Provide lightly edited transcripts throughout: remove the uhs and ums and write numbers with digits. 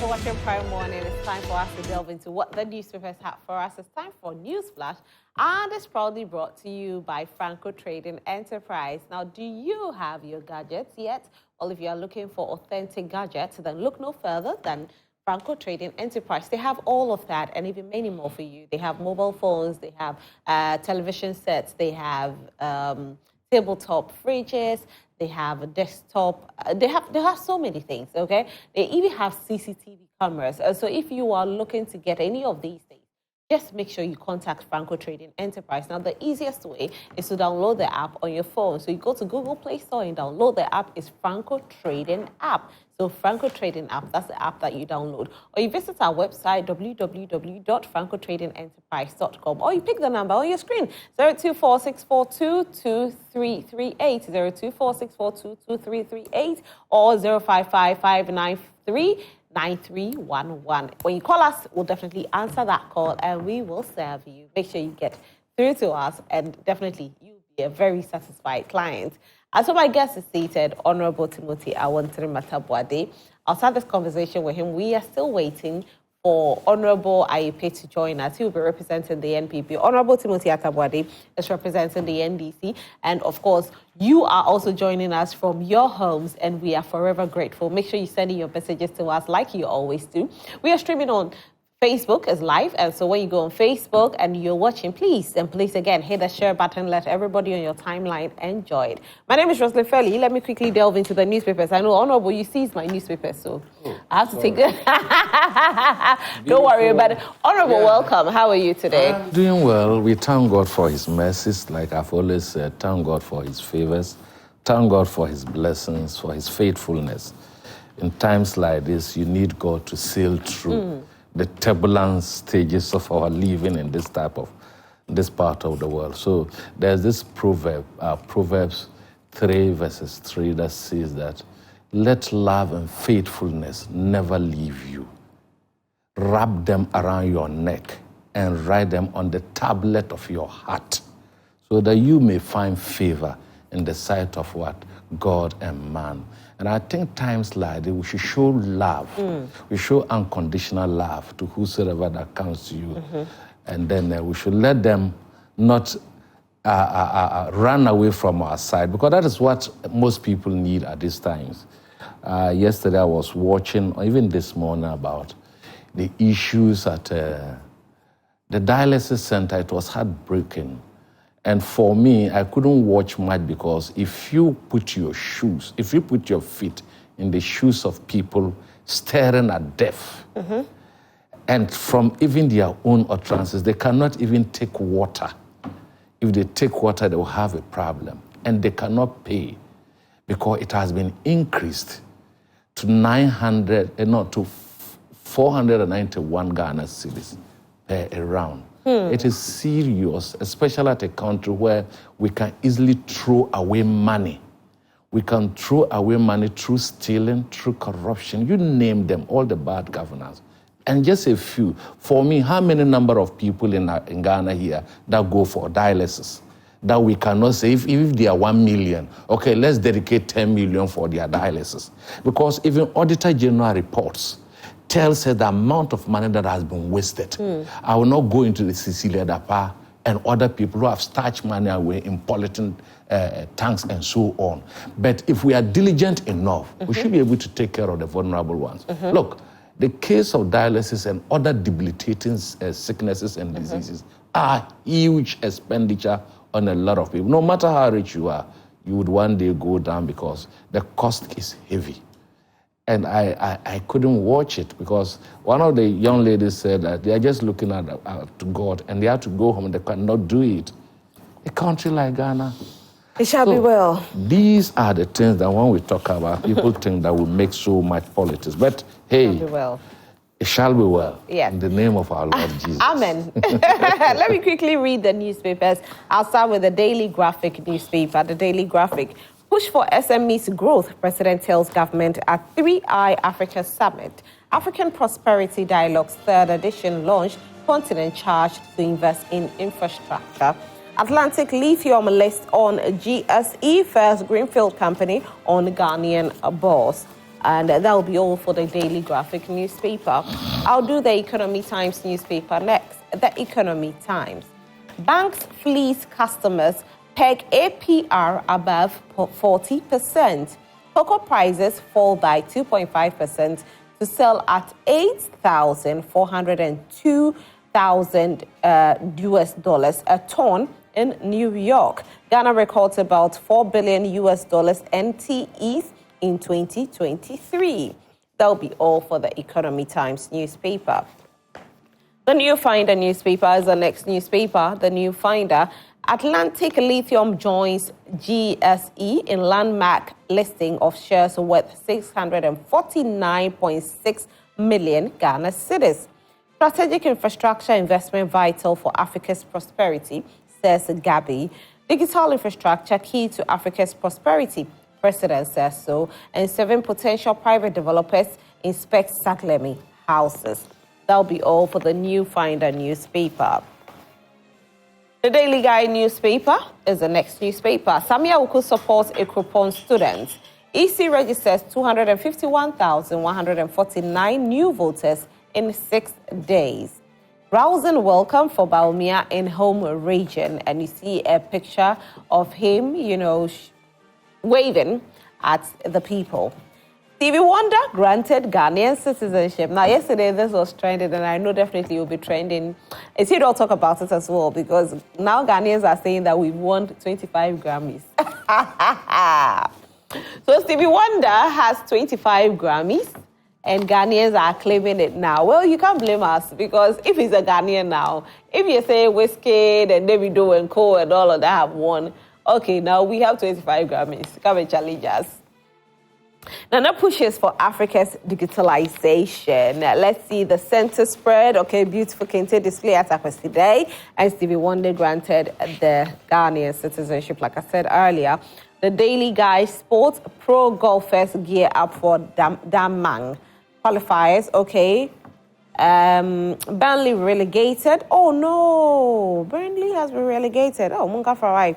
for watching Prime Morning. It's time for us to delve into what the newspapers have for us. It's time for Newsflash, and it's proudly brought to you by Franco Trading Enterprise. Now, do you have your gadgets yet? Well, if you are looking for authentic gadgets, then look no further than Franco Trading Enterprise. They have all of that and even many more for you. They have mobile phones, they have television sets, they have tabletop fridges, they have a desktop, they have so many things, okay? They even have CCTV cameras. So if you are looking to get any of these things, just make sure you contact Franco Trading Enterprise. Now, the easiest way is to download the app on your phone. So you go to Google Play Store and download the app. It's Franco Trading app. So Franco Trading app, that's the app that you download. Or you visit our website, www.francotradingenterprise.com. Or you pick the number on your screen, 02464222338, 02464222338, or 0555939311. When you call us, we'll definitely answer that call and we will serve you. Make sure you get through to us and definitely you'll be a very satisfied client. And so my guest is seated, Honorable Timothy Awontirim Ataboadey. I'll start this conversation with him. We are still waiting for Honorable Aye-Paye to join us. He will be representing the NPP. Honorable Timothy Ataboadey is representing the NDC. And of course, you are also joining us from your homes, and we are forever grateful. Make sure you send in your messages to us like you always do. We are streaming on Facebook is live, and so when you go on Facebook and you're watching, please again hit the share button. Let everybody on your timeline enjoy it. My name is Roselyn Felli. Let me quickly delve into the newspapers. I know, Honorable, you seized my newspapers, so I have to take it. Don't worry about it. Honorable, welcome. How are you today? I'm doing well. We thank God for His mercies, like I've always said. Thank God for His favors. Thank God for His blessings, for His faithfulness. In times like this, you need God to sail through the turbulent stages of our living in this part of the world. So there's this proverb, Proverbs 3 verses 3, that says that let love and faithfulness never leave you. Wrap them around your neck and write them on the tablet of your heart, so that you may find favor in the sight of what? God and man. And I think times like this, we should show love. We show unconditional love to whosoever that comes to you. And then we should let them not run away from our side, because that is what most people need at these times. Yesterday I was watching, or even this morning, about the issues at the dialysis center. It was heartbreaking. And for me, I couldn't watch much, because if you put your feet in the shoes of people staring at death, and from even their own utterances, they cannot even take water. If they take water, they will have a problem. And they cannot pay, because it has been increased to 491 Ghana cedis per round. It is serious, especially at a country where we can easily throw away money. We can throw away money through stealing, through corruption, you name them, all the bad governance. And just a few. For me, how many number of people in Ghana here that go for dialysis that we cannot say, if they are 1 million, okay, let's dedicate 10 million for their dialysis? Because even Auditor General reports tells us the amount of money that has been wasted. I will not go into the Cecilia Dapa and other people who have stashed money away in polythene tanks and so on. But if we are diligent enough, we should be able to take care of the vulnerable ones. Look, the case of dialysis and other debilitating sicknesses and diseases are huge expenditure on a lot of people. No matter how rich you are, you would one day go down, because the cost is heavy. And I couldn't watch it, because one of the young ladies said that they are just looking to God, and they have to go home and they cannot do it. A country like Ghana. It shall be well. These are the things that when we talk about, people think that we make so much politics. But hey, It shall be well. It shall be well. Yes. In the name of our Lord Jesus. Amen. Let me quickly read the newspapers. I'll start with the Daily Graphic newspaper. The Daily Graphic. Push for SMEs growth, President tells government at 3i Africa Summit. African Prosperity Dialogue's third edition launched, continent charged to invest in infrastructure. Atlantic Lithium list on GSE, first greenfield company on Ghanaian bourse. And that will be all for the Daily Graphic newspaper. I'll do the Economy Times newspaper next. The Economy Times. Banks fleece customers, peg APR above 40%. Cocoa prices fall by 2.5% to sell at $8,402,000 US dollars a ton in New York. Ghana records about $4 billion US dollars NTEs in 2023. That'll be all for the Economy Times newspaper. The New Finder newspaper is the next newspaper. The New Finder. Atlantic Lithium joins GSE in landmark listing of shares worth 649.6 million Ghana cedis. Strategic infrastructure investment vital for Africa's prosperity, says Gabi. Digital infrastructure key to Africa's prosperity, President says so. And 7 potential private developers inspect Saklemi houses. That'll be all for the New Finder newspaper. The Daily Guide newspaper is the next newspaper. Samuel Uku supports Ekropon students. EC registers 251,149 new voters in 6 days. Rousing welcome for Baumia in home region. And you see a picture of him, waving at the people. Stevie Wonder granted Ghanaian citizenship. Now, yesterday this was trending, and I know definitely it will be trending. It's here to talk about it as well, because now Ghanaians are saying that we've won 25 Grammys. So Stevie Wonder has 25 Grammys, and Ghanaians are claiming it now. Well, you can't blame us, because if he's a Ghanaian now, if you say Wizkid and Davido and Co and all of that have won, okay, now we have 25 Grammys. Come and challenge us. Nana pushes for Africa's digitalization. Let's see the center spread. Okay, beautiful Kente display at Ataboadey Day. And Stevie Wonder granted the Ghanaian citizenship, like I said earlier. The Daily Guide Sports Pro golfers gear up for Damang qualifiers. Okay. Burnley relegated. Oh no, Burnley has been relegated. Oh, Munga Farai.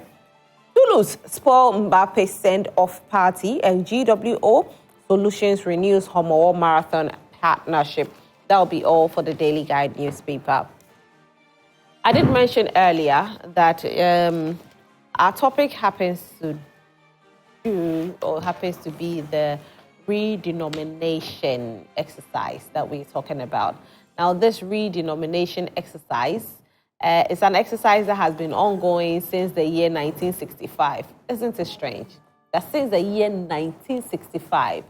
Toulouse spoil Mbappe send-off party, and GWO Solutions renews Homo Marathon partnership. That'll be all for the Daily Guide newspaper. I did mention earlier that our topic happens to be the redenomination exercise that we're talking about. Now, this redenomination exercise it's an exercise that has been ongoing since the year 1965. Isn't it strange that since the year 1965,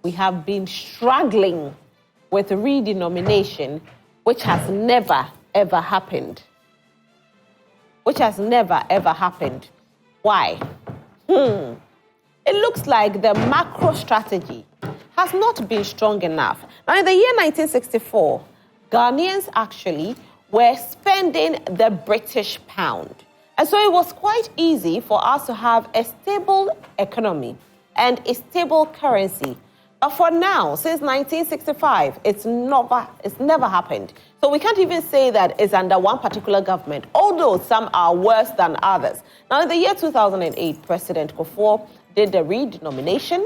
we have been struggling with redenomination, which has never, ever happened. Why? It looks like the macro strategy has not been strong enough. Now, in the year 1964, Ghanaians actually were spending the British pound. And so it was quite easy for us to have a stable economy and a stable currency. But for now, since 1965, it's never happened. So we can't even say that it's under one particular government, although some are worse than others. Now, in the year 2008, President Kufuor did the redenomination,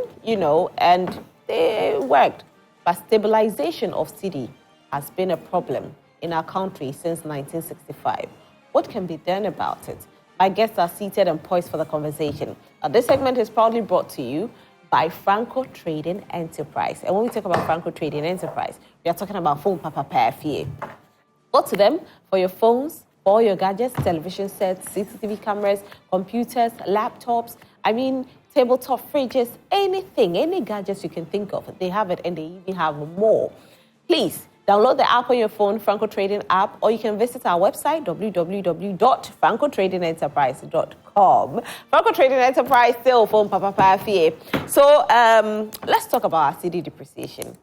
and it worked. But stabilization of Cedi has been a problem in our country since 1965. What can be done about it? My guests are seated and poised for the conversation. This segment is proudly brought to you by Franco Trading Enterprise. And when we talk about Franco Trading Enterprise, we are talking about phone papa. Go to them for your phones, for all your gadgets, television sets, CCTV cameras, computers, laptops, tabletop fridges, anything, any gadgets you can think of. They have it, and they even have more. Please download the app on your phone, Franco Trading app, or you can visit our website, www.francotradingenterprise.com. Franco Trading Enterprise, still phone papa. So let's talk about our Cedi depreciation.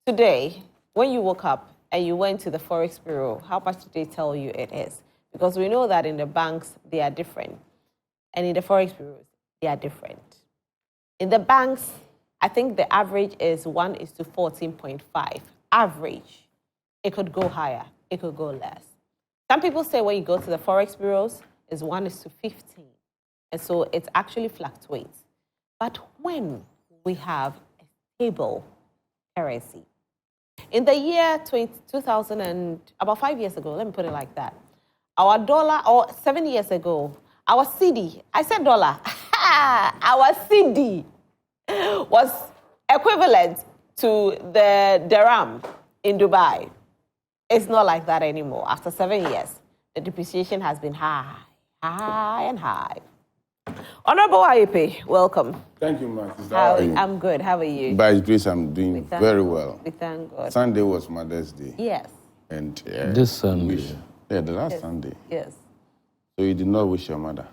Today, when you woke up and you went to the Forex Bureau, how much did they tell you it is? Because we know that in the banks, they are different. And in the Forex Bureaus, they are different. In the banks, I think the average is 1:14.5. Average. It could go higher. It could go less. Some people say when you go to the Forex Bureaus, it's 1:15. And so it actually fluctuates. But when we have a stable currency. In the year 2000 and about 5 years ago, let me put it like that, our dollar, or 7 years ago, our Cedi, I said dollar, our Cedi was equivalent to the dirham in Dubai. It's not like that anymore. After 7 years, the depreciation has been high and high. Honorable Aye-Paye, welcome. Thank you, Mark. I'm good. How are you? By His grace, I'm doing very well. We thank God. Sunday was Mother's Day. Yes. And this Sunday. The last Sunday. Yes. So you did not wish your mother?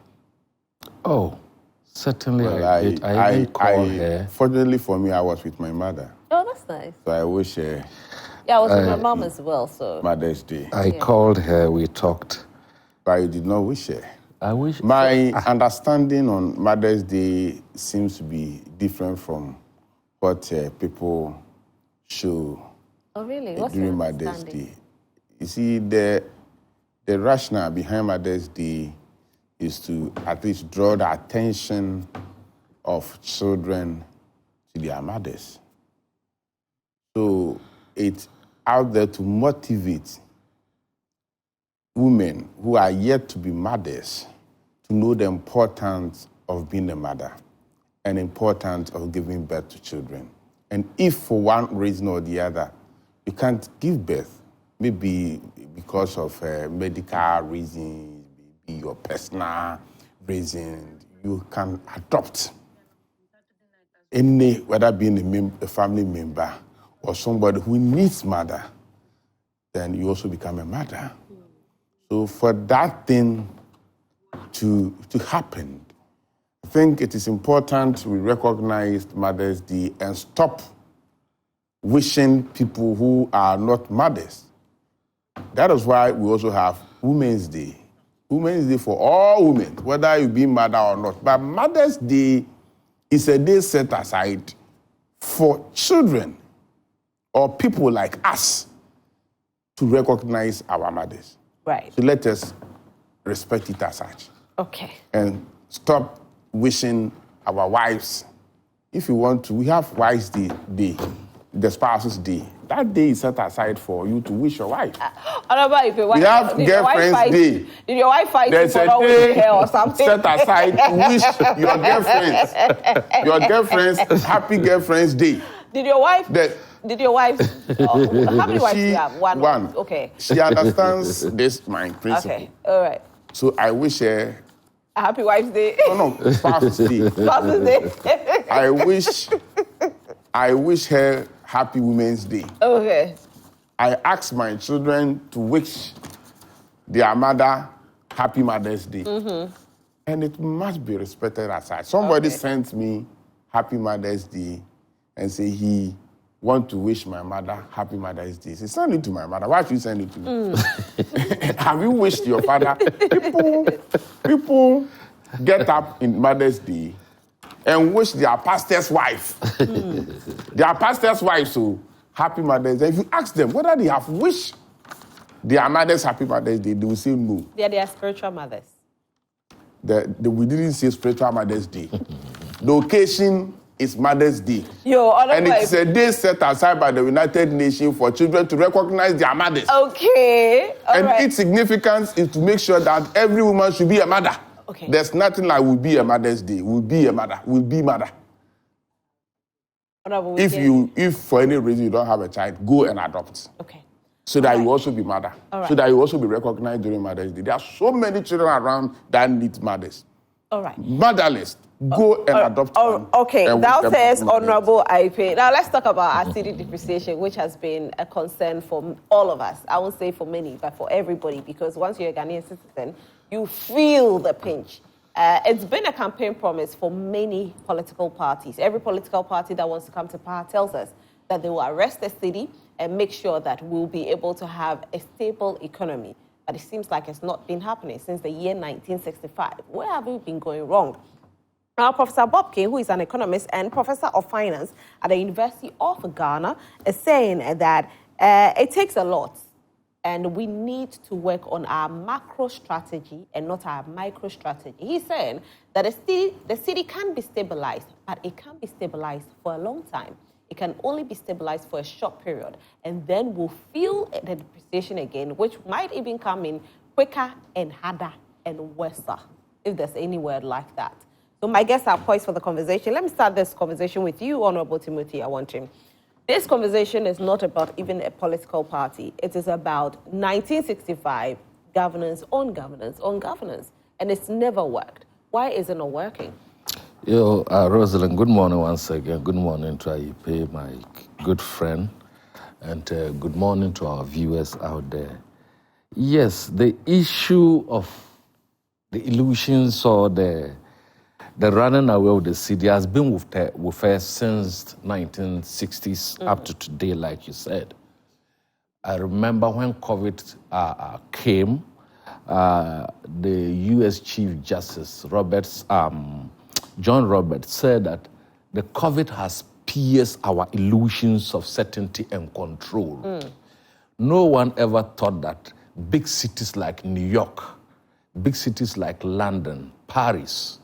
Oh, certainly Well, I did. I didn't call her. Fortunately for me, I was with my mother. Oh, that's nice. So I wish her Yeah, I was with my mom as well, so. Mother's Day. I called her, we talked. But you did not wish her. I wish. My understanding on Mother's Day seems to be different from what people show Oh, really? What's during your Mother's understanding? Day. You see, the rationale behind Mother's Day is to at least draw the attention of children to their mothers. So it's out there to motivate women who are yet to be mothers to know the importance of being a mother and the importance of giving birth to children. And if for one reason or the other you can't give birth, maybe because of medical reasons, maybe your personal reasons, you can adopt any, whether being a family member or somebody who needs mother, then you also become a mother. So for that thing to happen, I think it is important we recognize Mother's Day and stop wishing people who are not mothers. That is why we also have Women's Day. Women's Day for all women, whether you be mother or not. But Mother's Day is a day set aside for children or people like us to recognize our mothers. Right. So let us respect it as such. Okay. And stop wishing our wives. If you want to, we have Wives' Day, the Spouses' Day. That day is set aside for you to wish your wife. We have Girlfriends' Day. Did your wife fight There's you a for not wishing day her or something? set aside to wish your girlfriends, happy Girlfriends' Day. Did your wife? How many wives do you have? One. Okay. She understands this my principle. Okay. All right. So I wish her A happy Wife's Day. No, Spouses' Day. Spouses' Day. I wish her Happy Women's Day. Okay. I ask my children to wish their mother Happy Mother's Day. Mm-hmm. And it must be respected as such. Somebody sent me Happy Mother's Day and say he want to wish my mother Happy Mother's Day. Say, send it to my mother. Why should you send it to me? Have you wished your father? People get up in Mother's Day and wish their pastor's wife. Their pastor's wife, so Happy Mother's Day. If you ask them whether they have wished their mothers Happy Mother's Day, they will say no. They are their spiritual mothers. We didn't say spiritual Mother's Day. The occasion is Mother's Day. And it's a day set aside by the United Nations for children to recognize their mothers. Okay. Its significance is to make sure that every woman should be a mother. Okay. There's nothing like will be a Mother's Day. Will be a mother. Will be mother. If for any reason you don't have a child, go and adopt. Okay. So that you also be mother. So that you also be recognized during Mother's Day. There are so many children around that need mothers. All right. Motherless. Go and adopt one. Okay, that says Honorable Aye-Paye. Now let's talk about our Cedi depreciation, which has been a concern for all of us. I won't say for many, but for everybody, because once you're a Ghanaian citizen, you feel the pinch. It's been a campaign promise for many political parties. Every political party that wants to come to power tells us that they will arrest the Cedi and make sure that we'll be able to have a stable economy. But it seems like it's not been happening since the year 1965. Where have we been going wrong? Now, Professor Bob King, who is an economist and professor of finance at the University of Ghana, is saying that it takes a lot and we need to work on our macro strategy and not our micro strategy. He's saying that the city can be stabilized, but it can be stabilized for a long time. it can only be stabilized for a short period, and then we'll feel the depreciation again, which might even come in quicker and harder and worse, if there's any word like that. So my guests are poised for the conversation. Let me start this conversation with you, Honorable Timothy Awontirim. This conversation is not about even a political party. It is about 1965 governance, on governance, on governance. And it's never worked. Why is it not working? Roselyn, good morning once again. Good morning to Aye-Paye, my good friend. And good morning to our viewers out there. Yes, the issue of the illusions or the running away of the city has been with us since 1960s up to today, like you said. I remember when COVID came, the U.S. Chief Justice John Roberts said that the COVID has pierced our illusions of certainty and control. No one ever thought that big cities like New York, big cities like London, Paris,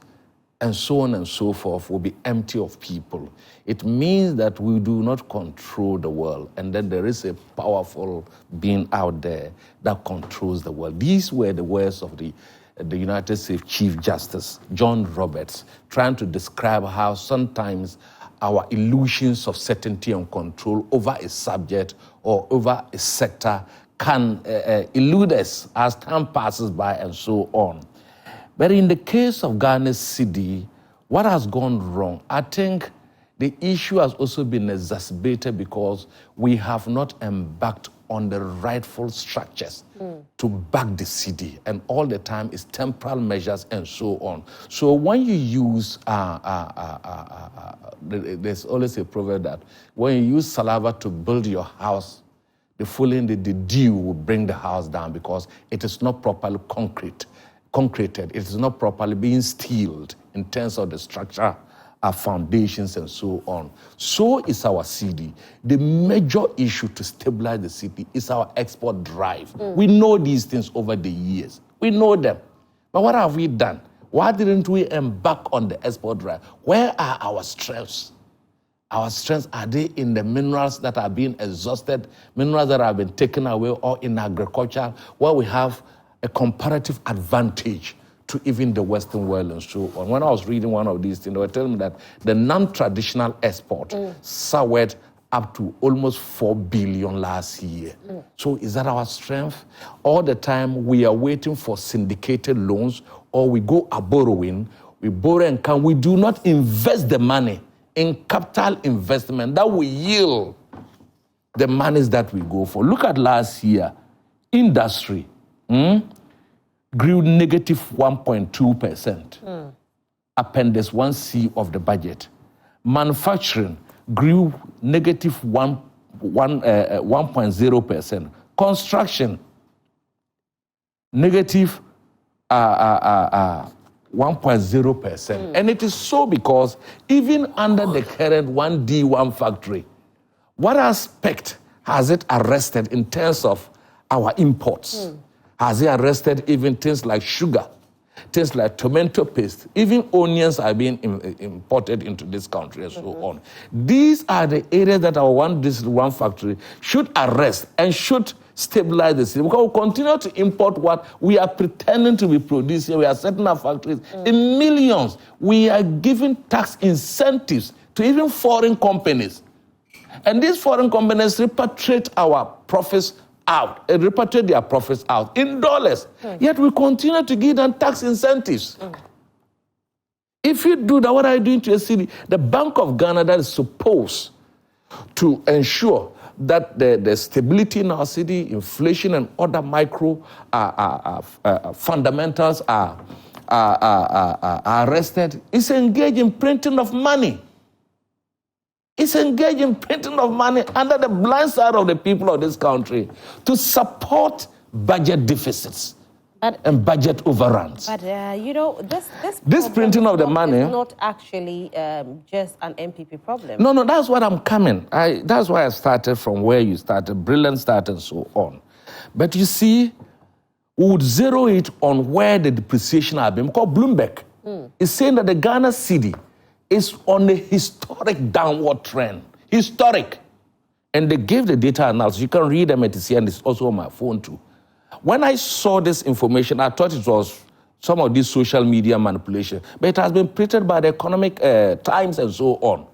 and so on and so forth will be empty of people. It means that we do not control the world, and that there is a powerful being out there that controls the world. These were the words of the United States Chief Justice, John Roberts, trying to describe how sometimes our illusions of certainty and control over a subject or over a sector can elude us as time passes by and so on. But in the case of Ghana's Cedi, what has gone wrong? I think the issue has also been exacerbated because we have not embarked on the rightful structures to back the Cedi, and all the time is temporal measures and so on. So when you use, there's always a proverb that when you use saliva to build your house, the following day the dew will bring the house down because it is not properly concreted, it is not properly being steeled in terms of the structure, our foundations and so on. So is our Cedi. The major issue to stabilize the city is our export drive. We know these things over the years. We know them. But what have we done? Why didn't we embark on the export drive? Where are our strengths? Our strengths, are they in the minerals that are being exhausted, minerals that have been taken away, or in agriculture, where we have a comparative advantage to even the Western world and so on? When I was reading one of these things, they were telling me that the non-traditional export soared up to almost 4 billion last year. So is that our strength? All the time we are waiting for syndicated loans, or we go a borrowing, we borrow and come, we do not invest the money in capital investment that will yield the monies that we go for. Look at last year, industry, grew negative 1.2%. Appendix 1C of the budget. Manufacturing grew negative 1.0%. Construction, negative 1.0%. And it is so because even under the current 1D1 factory, what aspect has it arrested in terms of our imports? Has it arrested even things like sugar, things like tomato paste, even onions are being imported into this country and so on. These are the areas that our one factory should arrest and should stabilize the city. Because we continue to import what we are pretending to be producing. We are setting our factories in millions. We are giving tax incentives to even foreign companies. And these foreign companies repatriate our profits out, repatriate their profits out in dollars. Yet we continue to give them tax incentives. If you do that, what are you doing to a city? The Bank of Ghana that is supposed to ensure that the stability in our city, inflation and other micro fundamentals are arrested, is engaged in printing of money. It's engaged in printing of money under the blind side of the people of this country to support budget deficits and budget overruns. But, this printing of the money is not actually just an MPP problem. No, that's what I'm coming. That's why I started from where you started, brilliant start and so on. But you see, we would zero it on where the depreciation has been. Because Bloomberg is saying that the Ghana Cedi is on a historic downward trend. Historic. And they gave the data analysis. You can read them at the and it's also on my phone too. When I saw this information, I thought it was some of this social media manipulation, but it has been printed by the Economic Times and so on.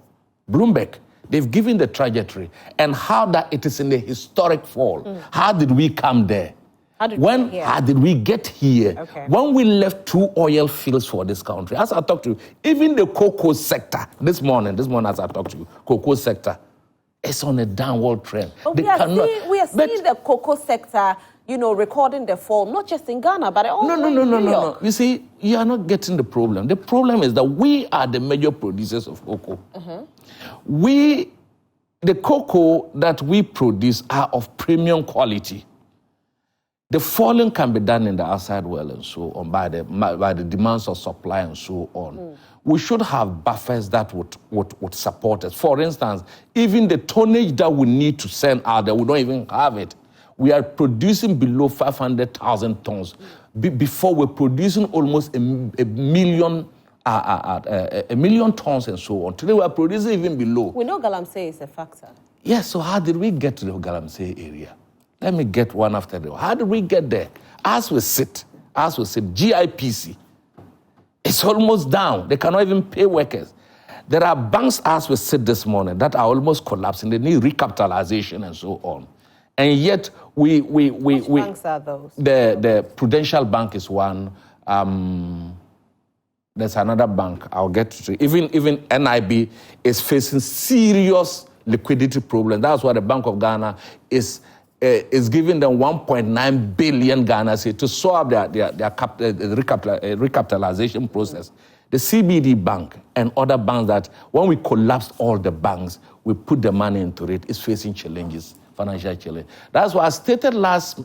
Bloomberg, they've given the trajectory and how that it is in the historic fall. How did we come there? How did we get here? Okay. When we left 2 oil fields for this country, as I talked to you, even the cocoa sector, this morning as I talked to you, cocoa sector, it's on a downward trend. But we are seeing the cocoa sector, recording the fall, not just in Ghana, but also in New York. No. You see, you are not getting the problem. The problem is that we are the major producers of cocoa. The cocoa that we produce are of premium quality. The falling can be done in the outside world and so on by the demands of supply and so on. We should have buffers that would support us. For instance, even the tonnage that we need to send out there, we don't even have it. We are producing below 500,000 tons. Before we're producing almost a million tons and so on. Today we are producing even below. We know Galamsey is a factor. Yes, so how did we get to the Galamsey area? Let me get one after the other. How did we get there? As we sit, GIPC, it's almost down. They cannot even pay workers. There are banks as we sit this morning that are almost collapsing. They need recapitalization and so on. And yet Which banks are those? The Prudential Bank is one. There's another bank. I'll get to it. Even NIB is facing serious liquidity problems. That's why the Bank of Ghana is giving them 1.9 billion Ghana to solve their recapitalization process. The CBD Bank and other banks that when we collapsed all the banks, we put the money into it, is facing challenges, financial challenge. That's why I stated last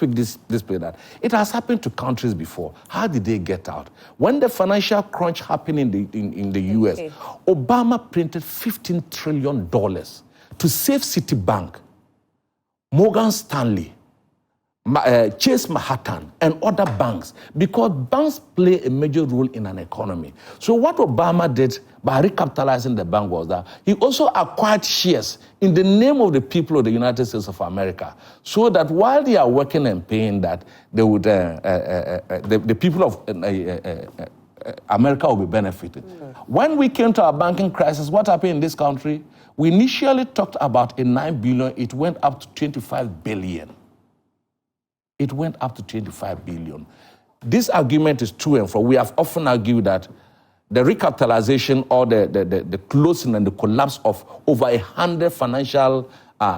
week this period that it has happened to countries before. How did they get out? When the financial crunch happened in the US, Obama printed $15 trillion to save Citibank, Morgan Stanley, Chase Manhattan, and other banks, because banks play a major role in an economy. So what Obama did by recapitalizing the bank was that he also acquired shares in the name of the people of the United States of America, so that while they are working and paying that, they would the people of America will be benefiting. When we came to our banking crisis, what happened in this country? We initially talked about a 9 billion, it went up to 25 billion. It went up to 25 billion. This argument is to and fro. We have often argued that the recapitalization or the closing and the collapse of over 100 financial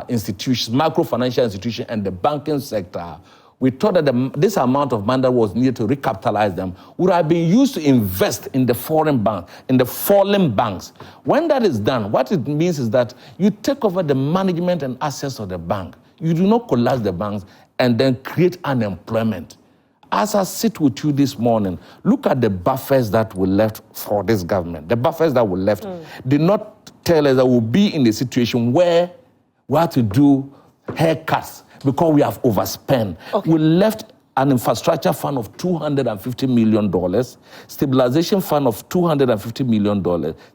institutions, micro-financial institutions, and the banking sector, we thought that this amount of money that was needed to recapitalize them would have been used to invest in the foreign bank, in the fallen banks. When that is done, what it means is that you take over the management and assets of the bank. You do not collapse the banks and then create unemployment. As I sit with you this morning, look at the buffers that were left for this government. The buffers that were left did not tell us that we'll be in a situation where we have to do haircuts because we have overspent. Okay. We left an infrastructure fund of $250 million, stabilization fund of $250 million,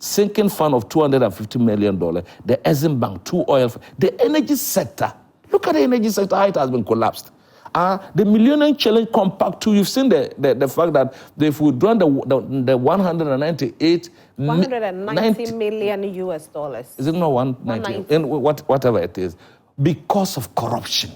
sinking fund of $250 million, the Exim Bank, 2 oil, the energy sector. Look at the energy sector, how it has been collapsed. The Millennium Challenge Compact too, you've seen the fact that they've withdrawn the $190 million US dollars. Is it not 190? Whatever it is, because of corruption.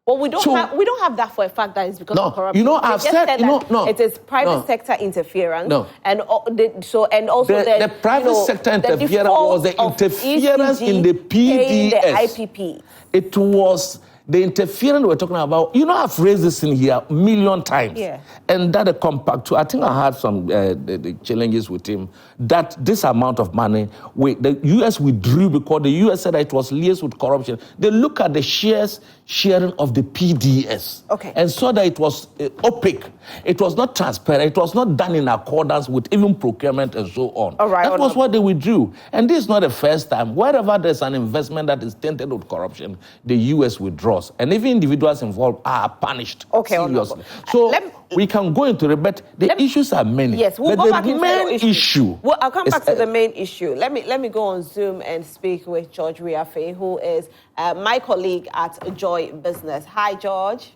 Well, we don't have that for a fact that it's because of corruption. You know, I've said it is private sector interference. No. And also the private sector interference was the interference in the PDS. The IPP. It was the interference we're talking about. You know, I've raised this in here a million times. Yeah. And that a compact too. I think I had some the challenges with him that this amount of money, the US withdrew because the US said that it was laced with corruption. They look at the sharing of the PDS and saw that it was opaque. It was not transparent. It was not done in accordance with even procurement and so on. That was what they withdrew. And this is not the first time. Wherever there's an investment that is tainted with corruption, the US withdraws. And even individuals involved are punished seriously. So we can go into it, but the issues are many. Yes, we'll but go the back into main the issue. Well, I'll come back to the main issue. Let me go on Zoom and speak with George Wiafe, who is my colleague at Joy Business. Hi, George.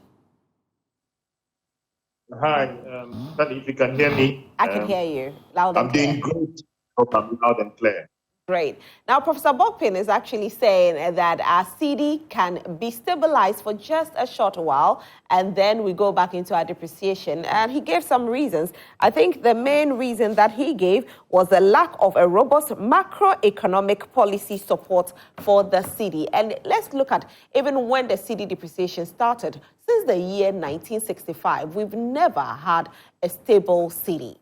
Hi, if you can hear me. I can hear you loud and clear. I'm doing good. Hope I'm loud and clear. Great. Now, Professor Bokpin is actually saying that our Cedi can be stabilized for just a short while, and then we go back into our depreciation. And he gave some reasons. I think the main reason that he gave was the lack of a robust macroeconomic policy support for the Cedi. And let's look at even when the Cedi depreciation started. Since the year 1965, we've never had a stable Cedi.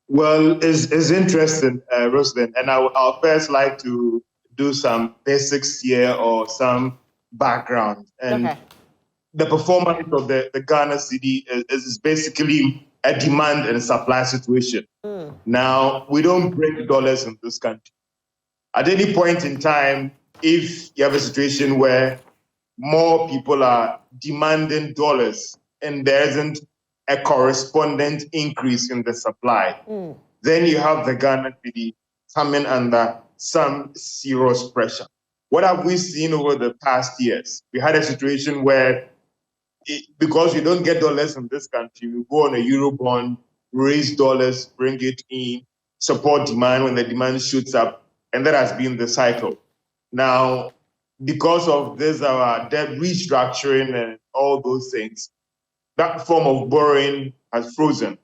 Well, it's interesting, Roselyn, and I'll first like to do some basics here or some background. And the performance of the Ghana Cedi is basically a demand and supply situation. Now, we don't break dollars in this country. At any point in time, if you have a situation where more people are demanding dollars and there isn't a correspondent increase in the supply, then you have the Ghana Cedi coming under some serious pressure. What have we seen over the past years? We had a situation where, because we don't get dollars in this country, we go on a Eurobond, raise dollars, bring it in, support demand when the demand shoots up, and that has been the cycle. Now, because of this, our debt restructuring and all those things, that form of borrowing has frozen.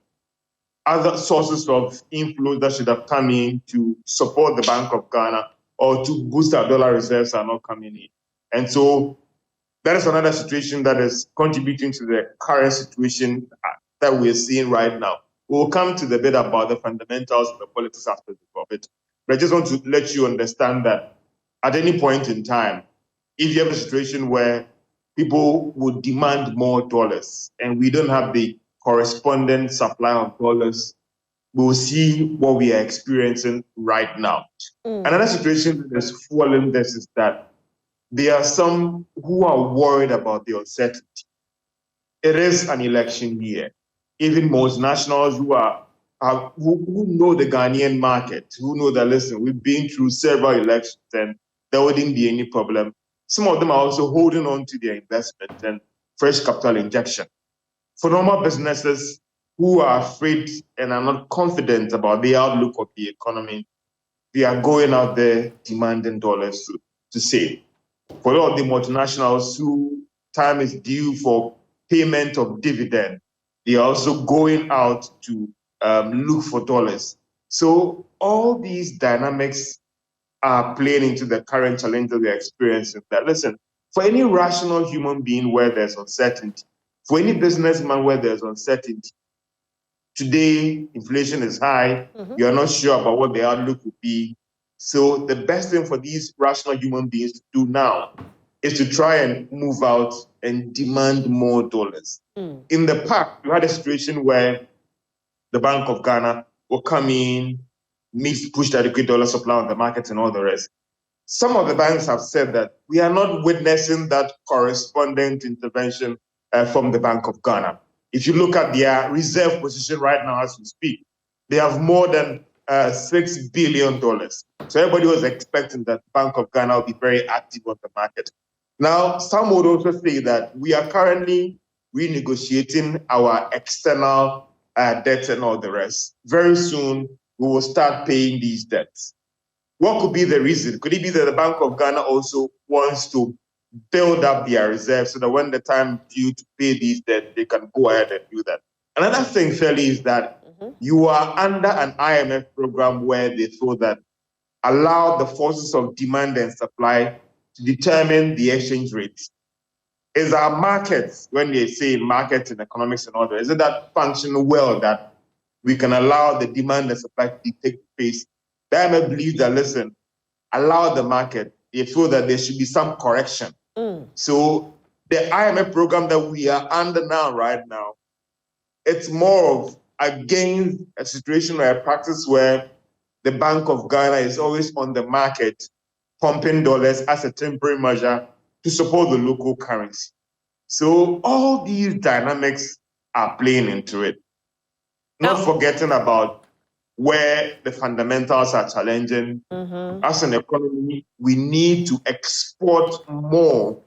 Other sources of inflow that should have come in to support the Bank of Ghana or to boost our dollar reserves are not coming in. And so that is another situation that is contributing to the current situation that we're seeing right now. We'll come to the bit about the fundamentals and the politics aspect of it. But I just want to let you understand that at any point in time, if you have a situation where people would demand more dollars and we don't have the correspondent supply of dollars, we'll see what we are experiencing right now. Another situation that is fueling this is that there are some who are worried about the uncertainty. It is an election year. Even most nationals who know the Ghanaian market, who know that, listen, we've been through several elections and there wouldn't be any problem. Some of them are also holding on to their investment and fresh capital injection. For normal businesses who are afraid and are not confident about the outlook of the economy, they are going out there demanding dollars to save. For all the multinationals who time is due for payment of dividend, they are also going out to look for dollars. So all these dynamics are playing into the current challenge that we're experiencing. That, listen, for any rational human being where there's uncertainty, for any businessman where there's uncertainty, today inflation is high, you're not sure about what the outlook will be. So the best thing for these rational human beings to do now is to try and move out and demand more dollars. In the past, you had a situation where the Bank of Ghana will come in, push the adequate dollar supply on the market and all the rest. Some of the banks have said that we are not witnessing that correspondent intervention from the Bank of Ghana. If you look at their reserve position right now as we speak, they have more than $6 billion. So everybody was expecting that Bank of Ghana will be very active on the market. Now, some would also say that we are currently renegotiating our external debts and all the rest. Very soon, we will start paying these debts. What could be the reason? Could it be that the Bank of Ghana also wants to build up their reserves so that when the time due to pay these debts, they can go ahead and do that? Another thing, Felli, is that you are under an IMF program where they thought that allow the forces of demand and supply to determine the exchange rates. Is our markets, when they say markets and economics and all that, is it that function well that we can allow the demand and supply to take place? The IMF believes that, listen, allow the market. They feel that there should be some correction. So the IMF program that we are under now, right now, it's more of against a situation or a practice where the Bank of Ghana is always on the market pumping dollars as a temporary measure to support the local currency. So all these dynamics are playing into it. Not forgetting about where the fundamentals are challenging. As an economy, we need to export more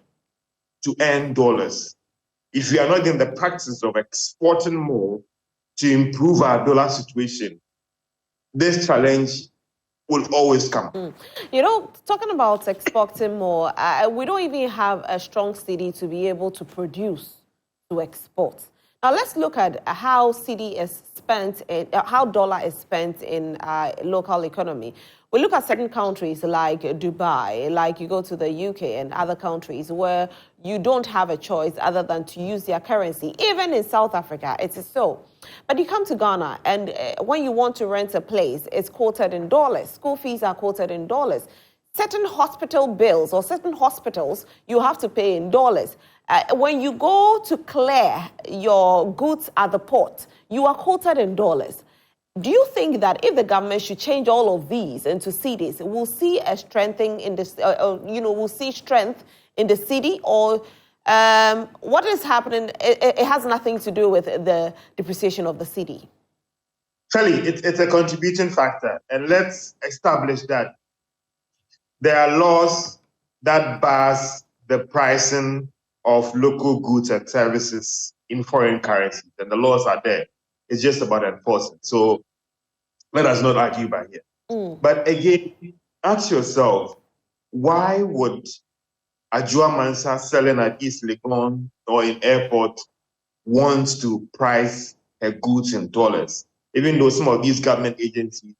to earn dollars. If we are not in the practice of exporting more to improve our dollar situation, this challenge will always come. You know, talking about exporting more, we don't even have a strong city to be able to produce, to export. Now, let's look at how cedi is spent, how dollar is spent in local economy. We look at certain countries like Dubai, like you go to the UK and other countries where you don't have a choice other than to use their currency. Even in South Africa, it is so. But you come to Ghana and when you want to rent a place, it's quoted in dollars. School fees are quoted in dollars. Certain hospital bills or certain hospitals, you have to pay in dollars. When you go to clear your goods at the port, you are quoted in dollars. Do you think that if the government should change all of these into cedis, we'll see a strengthening in this, we'll see strength in the cedi, or what is happening? It has nothing to do with the depreciation of the cedi. Felli, it's a contributing factor, and let's establish that there are laws that bars the pricing of local goods and services in foreign currencies, and the laws are there. It's just about enforcing. So let us not argue by here. But again, ask yourself, why would Ajua Mansa selling at East Legon or in airport wants to price her goods in dollars? Even though some of these government agencies,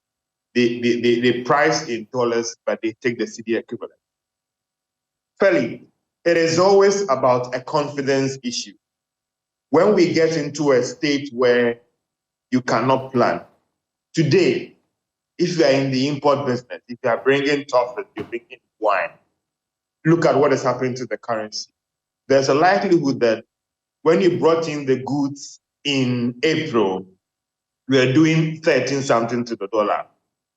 they price in dollars, but they take the cedi equivalent. Felli, it is always about a confidence issue. When we get into a state where you cannot plan. Today, if you are in the import business, if you are bringing chocolate, you're bringing wine, look at what is happening to the currency. There's a likelihood that when you brought in the goods in April, we are doing 13 something to the dollar.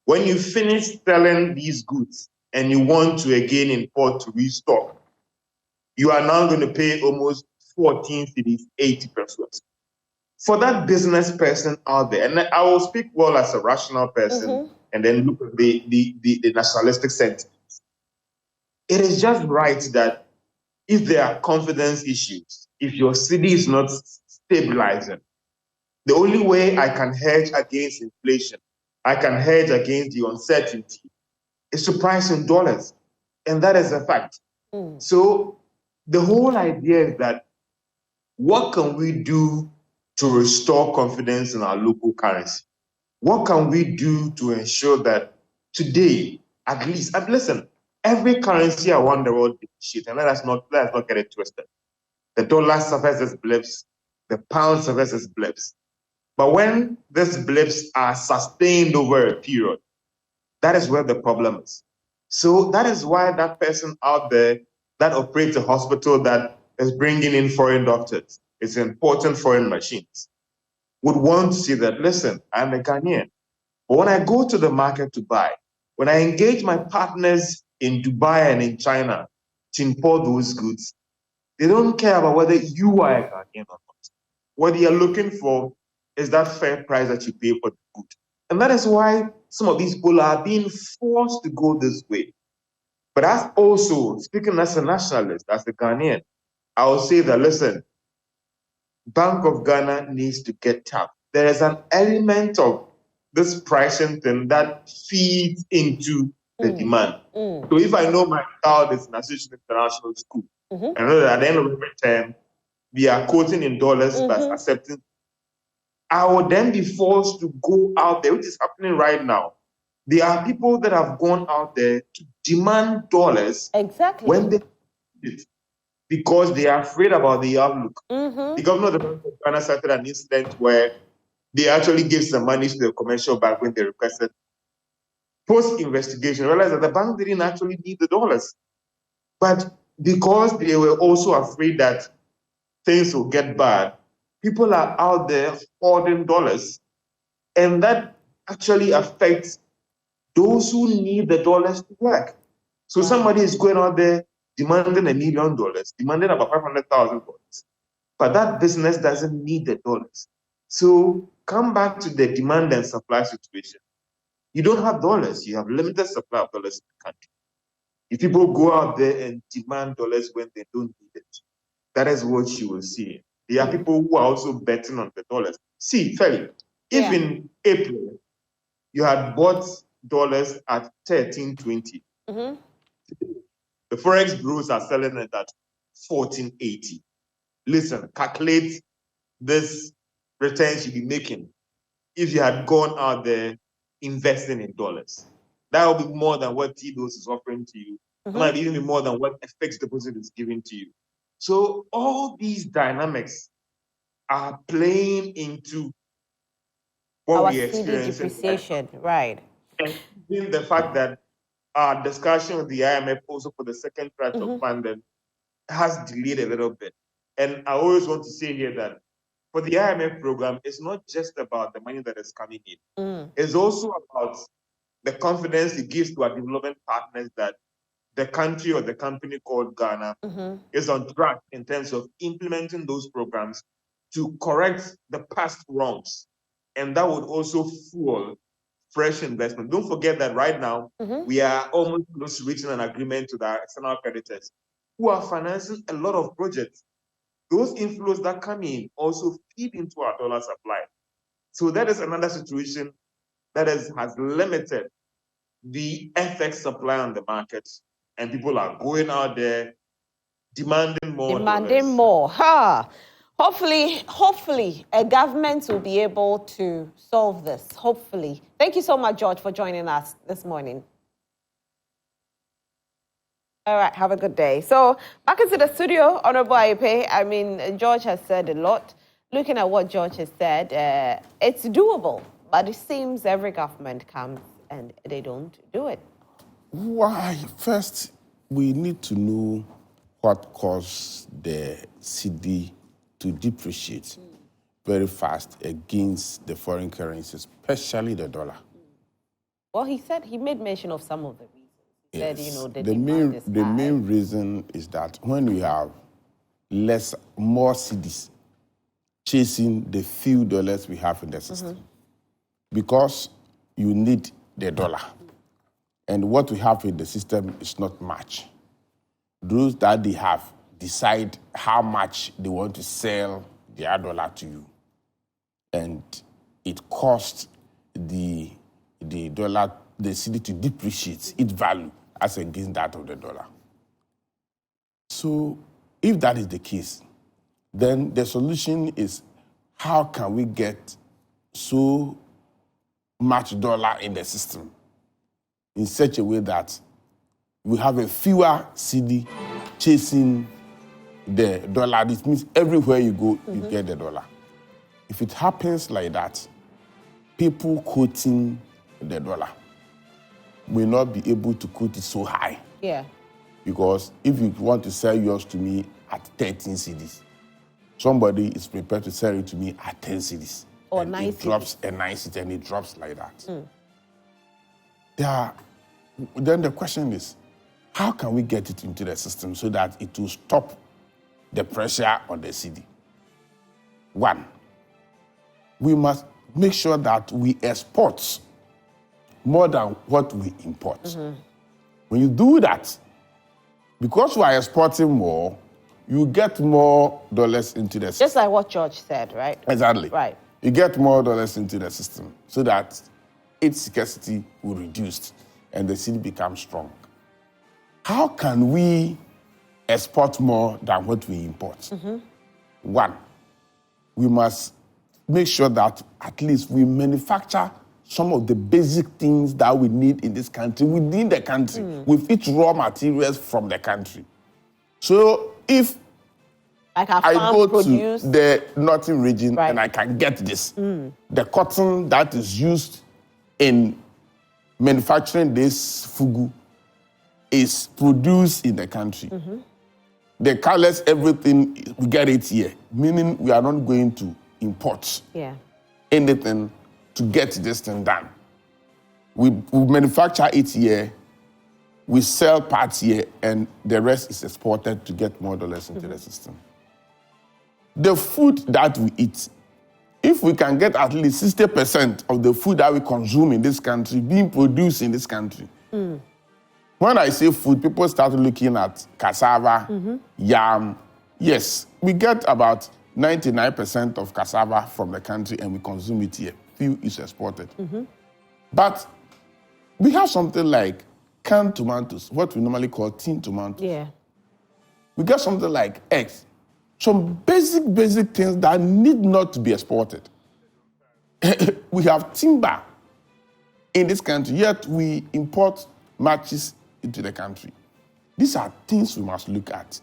When you finish selling these goods and you want to again import to restock, you are now going to pay almost 14 cedis, 80 pesos. For that business person out there, and I will speak well as a rational person and then look at the nationalistic sentiments. It is just right that if there are confidence issues, if your cedi is not stabilizing, the only way I can hedge against inflation, I can hedge against the uncertainty, is to price in dollars. And that is a fact. So the whole idea is that what can we do to restore confidence in our local currency? What can we do to ensure that today, at least, and listen, every currency around the world depreciates, and let us not get it twisted. The dollar suffers its blips, the pound suffers its blips. But when these blips are sustained over a period, that is where the problem is. So that is why that person out there that operates a hospital that is bringing in foreign doctors, it's important foreign machines, would want to see that, listen, I'm a Ghanaian, but when I go to the market to buy, when I engage my partners in Dubai and in China to import those goods, they don't care about whether you are a Ghanaian or not. What they are looking for is that fair price that you pay for the good. And that is why some of these people are being forced to go this way. But as also, speaking as a nationalist, as a Ghanaian, I will say that, listen, Bank of Ghana needs to get tapped. There is an element of this pricing thing that feeds into the demand. So if I know my child is in Association International School, I know that at the end of every term, we are quoting in dollars but accepting, I will then be forced to go out there, which is happening right now. There are people that have gone out there to demand dollars when they need it, because they are afraid about the outlook. The governor of the Bank of Ghana started an incident where they actually gave some money to the commercial bank when they requested. Post-investigation, realized that the bank didn't actually need the dollars. But because they were also afraid that things will get bad, people are out there hoarding dollars. And that actually affects those who need the dollars to work. So somebody is going out there demanding $1 million, demanding about $500,000. But that business doesn't need the dollars. So come back to the demand and supply situation. You don't have dollars. You have limited supply of dollars in the country. If people go out there and demand dollars when they don't need it, that is what you will see. There are people who are also betting on the dollars. See, Felli, if in April you had bought dollars at 13.20, the Forex bureaus are selling it at 14.80. Listen, calculate this returns you'd be making if you had gone out there investing in dollars. That will be more than what T-Bills is offering to you. It might even be more than what FX deposit is giving to you. So all these dynamics are playing into what our we experience. Depreciation, right? And in the fact that our discussion with the IMF also for the second tranche of funding has delayed a little bit. And I always want to say here that for the IMF program, it's not just about the money that is coming in. It's also about the confidence it gives to our development partners that the country or the company called Ghana is on track in terms of implementing those programs to correct the past wrongs. And that would also fuel fresh investment. Don't forget that right now, we are almost close to reaching an agreement with our external creditors who are financing a lot of projects. Those inflows that come in also feed into our dollar supply. So that is another situation that has limited the FX supply on the market. And people are going out there demanding more. Hopefully, a government will be able to solve this. Hopefully. Thank you so much, George, for joining us this morning. All right, have a good day. So, back into the studio, Honorable Aye-Paye. I mean, George has said a lot. Looking at what George has said, it's doable, but it seems every government comes and they don't do it. Why? First, we need to know what caused the Cedi to depreciate very fast against the foreign currencies, especially the dollar. Well, he said he made mention of some of the reasons. He said, the main reason is that when we have more Cedis chasing the few dollars we have in the system, because you need the dollar, and what we have in the system is not much. Those that they have decide how much they want to sell their dollar to you, and it costs the dollar, the Cedi, to depreciate its value as against that of the dollar. So if that is the case, then the solution is how can we get so much dollar in the system in such a way that we have a fewer Cedi chasing the dollar. This means everywhere you go, you get the dollar. If it happens like that, people quoting the dollar will not be able to quote it so high. Yeah. Because if you want to sell yours to me at 13 Cedis, somebody is prepared to sell it to me at 10 Cedis. Or and 9 it drops a 9 Cedi, and it drops like that. Then the question is, how can we get it into the system so that it will stop the pressure on the Cedi? One, we must make sure that we export more than what we import. When you do that, because we are exporting more, you get more dollars into the system. Just like what George said, right? Exactly. Right. You get more dollars into the system so that its scarcity will reduce and the Cedi becomes strong. How can we export more than what we import? One, we must make sure that at least we manufacture some of the basic things that we need in this country, within the country, with its raw materials from the country. So if like I go to the northern region and I can get this, the cotton that is used in manufacturing this fugu is produced in the country. The colors, everything, we get it here, meaning we are not going to import anything to get this thing done. We manufacture it here, we sell parts here, and the rest is exported to get more dollars into the system. The food that we eat, if we can get at least 60% of the food that we consume in this country being produced in this country. When I say food, people start looking at cassava, yam. Yes, we get about 99% of cassava from the country and we consume it here. Few is exported. But we have something like canned tomatoes, what we normally call tin tomatoes. Yeah. We get something like eggs. Some basic things that need not to be exported. We have timber in this country, yet we import matches into the country. These are things we must look at.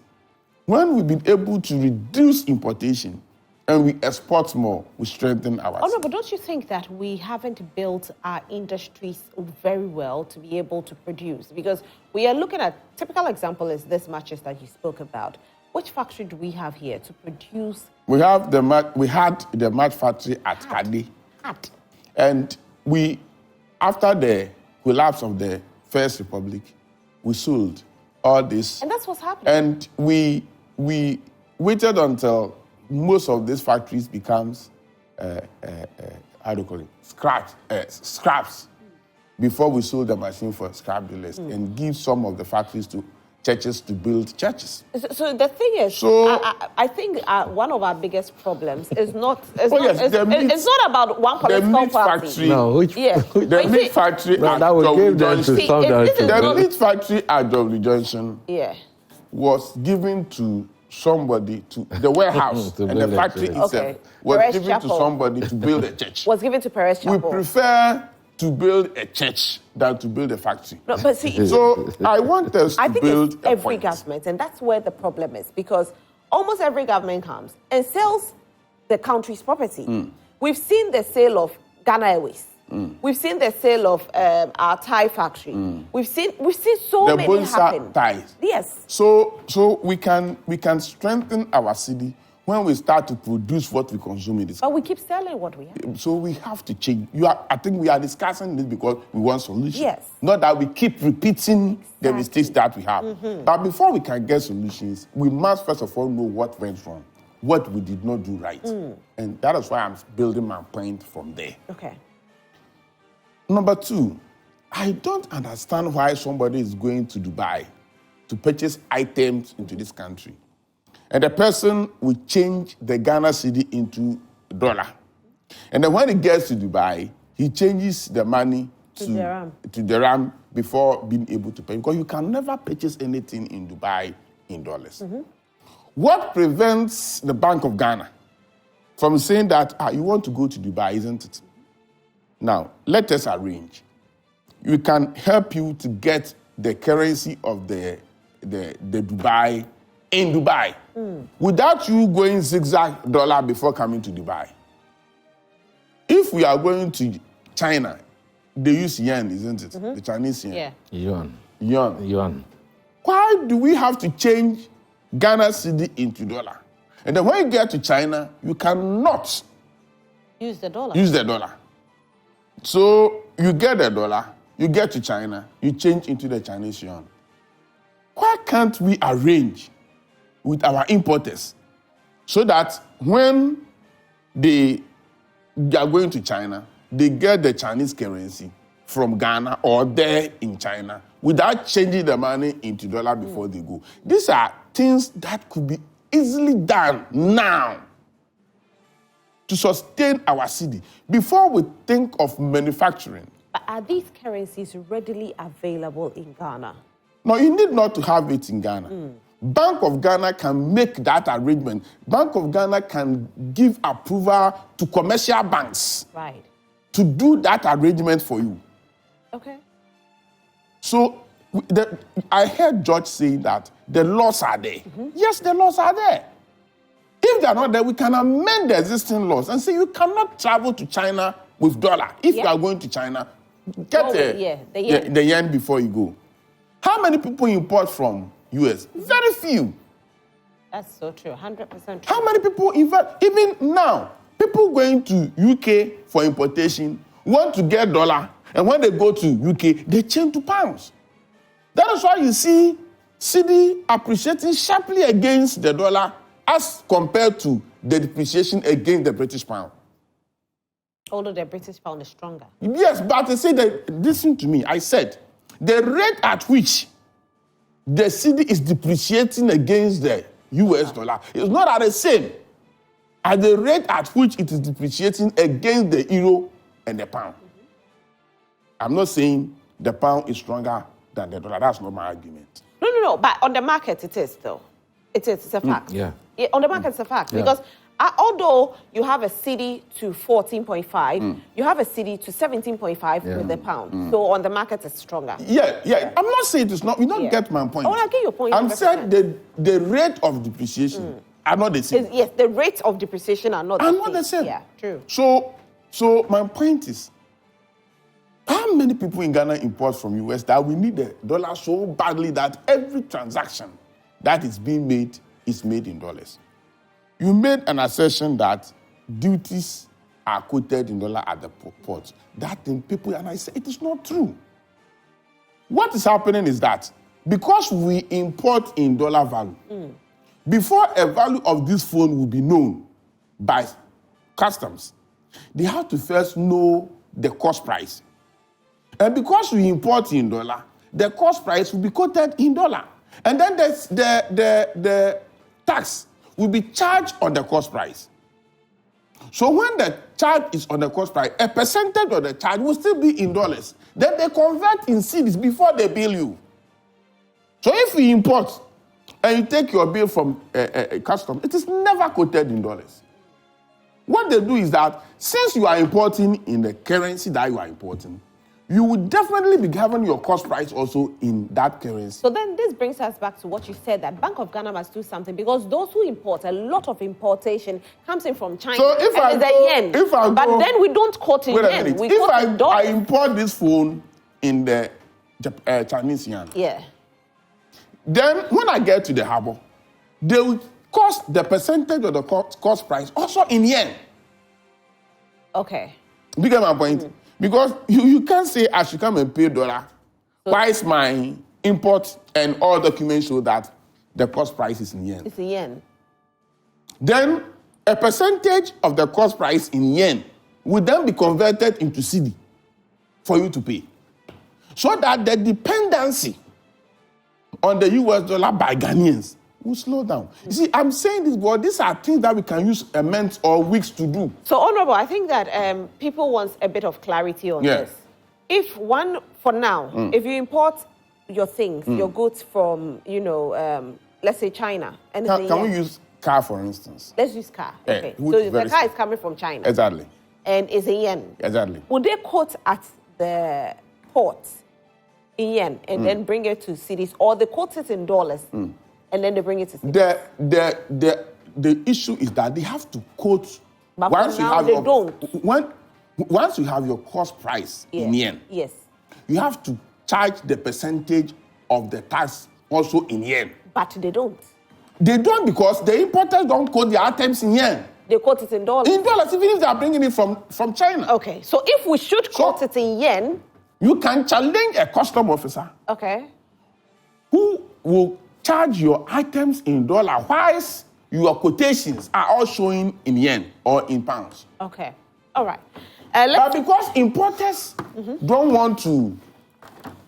When we've been able to reduce importation and we export more, we strengthen our... Oh, no, but don't you think that we haven't built our industries very well to be able to produce? Because we are looking at, typical example is this matches that you spoke about. Which factory do we have here to produce? We had the match factory at Cedi. And after the collapse of the First Republic, we sold all this. And that's what's happening. And we waited until most of these factories becomes, how do you call it, scraps, before we sold the machine for scrap dealers and give some of the factories to churches to build churches. So the thing is, I think one of our biggest problems is not it's not about one political party. The meat factory at Ataboadey Awontirim. The meat factory at Ataboadey Awontirim was given to somebody, to the warehouse and the factory itself was given to somebody to build a church. Was given to Perez Chapel. We prefer to build a church than to build a factory. No, but see, so I want us to build it's every government, and that's where the problem is, because almost every government comes and sells the country's property. We've seen the sale of Ghana Airways. We've seen the sale of our Thai factory. We've seen so the many Builsa happen. Ties. Yes. So we can strengthen our city when we start to produce what we consume in this country. But we keep selling what we have. So we have to change. I think we are discussing this because we want solutions. Yes. Not that we keep repeating the mistakes that we have. But before we can get solutions, we must first of all know what went wrong, what we did not do right. And that is why I'm building my point from there. Okay. Number two, I don't understand why somebody is going to Dubai to purchase items into this country. And the person will change the Ghana cedi into dollar. And then when he gets to Dubai, he changes the money to dirham before being able to pay. Because you can never purchase anything in Dubai in dollars. What prevents the Bank of Ghana from saying that you want to go to Dubai, isn't it? Now, let us arrange. We can help you to get the currency of the Dubai in Dubai without you going zigzag dollar before coming to Dubai. If we are going to China, they use yen, isn't it? The Chinese yen. Yeah. Yuan. Why do we have to change Ghana cedi into dollar? And then when you get to China, you cannot use the dollar. So you get the dollar, you get to China, you change into the Chinese yuan. Why can't we arrange with our importers so that when they are going to China, they get the Chinese currency from Ghana or there in China without changing the money into dollar before they go? These are things that could be easily done now to sustain our city before we think of manufacturing. But are these currencies readily available in Ghana? No, you need not to have it in Ghana. Bank of Ghana can make that arrangement. Bank of Ghana can give approval to commercial banks to do that arrangement for you. Okay. So I heard George saying that the laws are there. Yes, the laws are there. If they are not there, we can amend the existing laws and say you cannot travel to China with dollar. If you are going to China, get the yen before you go. How many people import from US? Very few. That's so true, 100% true. How many people, even now, people going to UK for importation want to get dollar, and when they go to UK, they change to pounds. That is why you see Cedi appreciating sharply against the dollar as compared to the depreciation against the British pound. Although the British pound is stronger. Yes, but I say that, listen to me, I said, the rate at which the Cedi is depreciating against the US dollar is not at the same as the rate at which it is depreciating against the euro and the pound. I'm not saying the pound is stronger than the dollar. That's not my argument. No. But on the market, it is, though. It's a fact. Yeah. On the market, it's a fact. Yeah. Because although you have a Cedi to 14.5, you have a Cedi to 17.5 with the pound. So on the market, it's stronger. Yeah. I'm not saying it's not. You don't get my point. I want to get your point. I'm saying the rate of depreciation are not the same. Yes, the rates of depreciation are not the same. Yeah, true. So my point is, how many people in Ghana import from US that we need the dollar so badly that every transaction that is being made is made in dollars? You made an assertion that duties are quoted in dollar at the port. That thing, people, and I say it is not true. What is happening is that because we import in dollar value, before a value of this phone will be known by customs, they have to first know the cost price. And because we import in dollar, the cost price will be quoted in dollar. And then the tax will be charged on the cost price. So when the charge is on the cost price, a percentage of the charge will still be in dollars. Then they convert in cedis before they bill you. So if we import and you take your bill from a custom, it is never quoted in dollars. What they do is that since you are importing in the currency that you are importing, you will definitely be having your cost price also in that currency. So then this brings us back to what you said, that Bank of Ghana must do something, because those who import, a lot of importation comes in from China. So if and but then we don't quote in yen, we quote in dollars. I import this phone in the Chinese yuan, then when I get to the harbor, they will cost the percentage of the cost price also in yen. Okay. Do you get my point? Because you can't say I should come and pay dollar. Why is my import and all documents show that the cost price is in yen? It's in yen. Then a percentage of the cost price in yen will then be converted into Cedi for you to pay. So that the dependency on the US dollar by Ghanaians will slow down. You see, I'm saying this, but these are things that we can use a month or weeks to do. So, Honorable, I think that people want a bit of clarity on this. If if you import your things, your goods from, let's say China. And can we use car, for instance? Let's use car. Okay. So the car is coming from China. Exactly. And it's in yen. Exactly. Would they quote at the port in yen and then bring it to cedis, or they quote it in dollars? And then they bring it to cedis. The issue is that they have to quote. But once you have your cost price in yen, you have to charge the percentage of the tax also in yen. But they don't. They don't, because the importers don't quote their items in yen. They quote it in dollars. In dollars, even if they are bringing it from China. Okay, so if we should quote it in yen, you can challenge a custom officer. Okay. Who will charge your items in dollar, whilst your quotations are all showing in yen or in pounds. Okay. All right. But because importers don't want to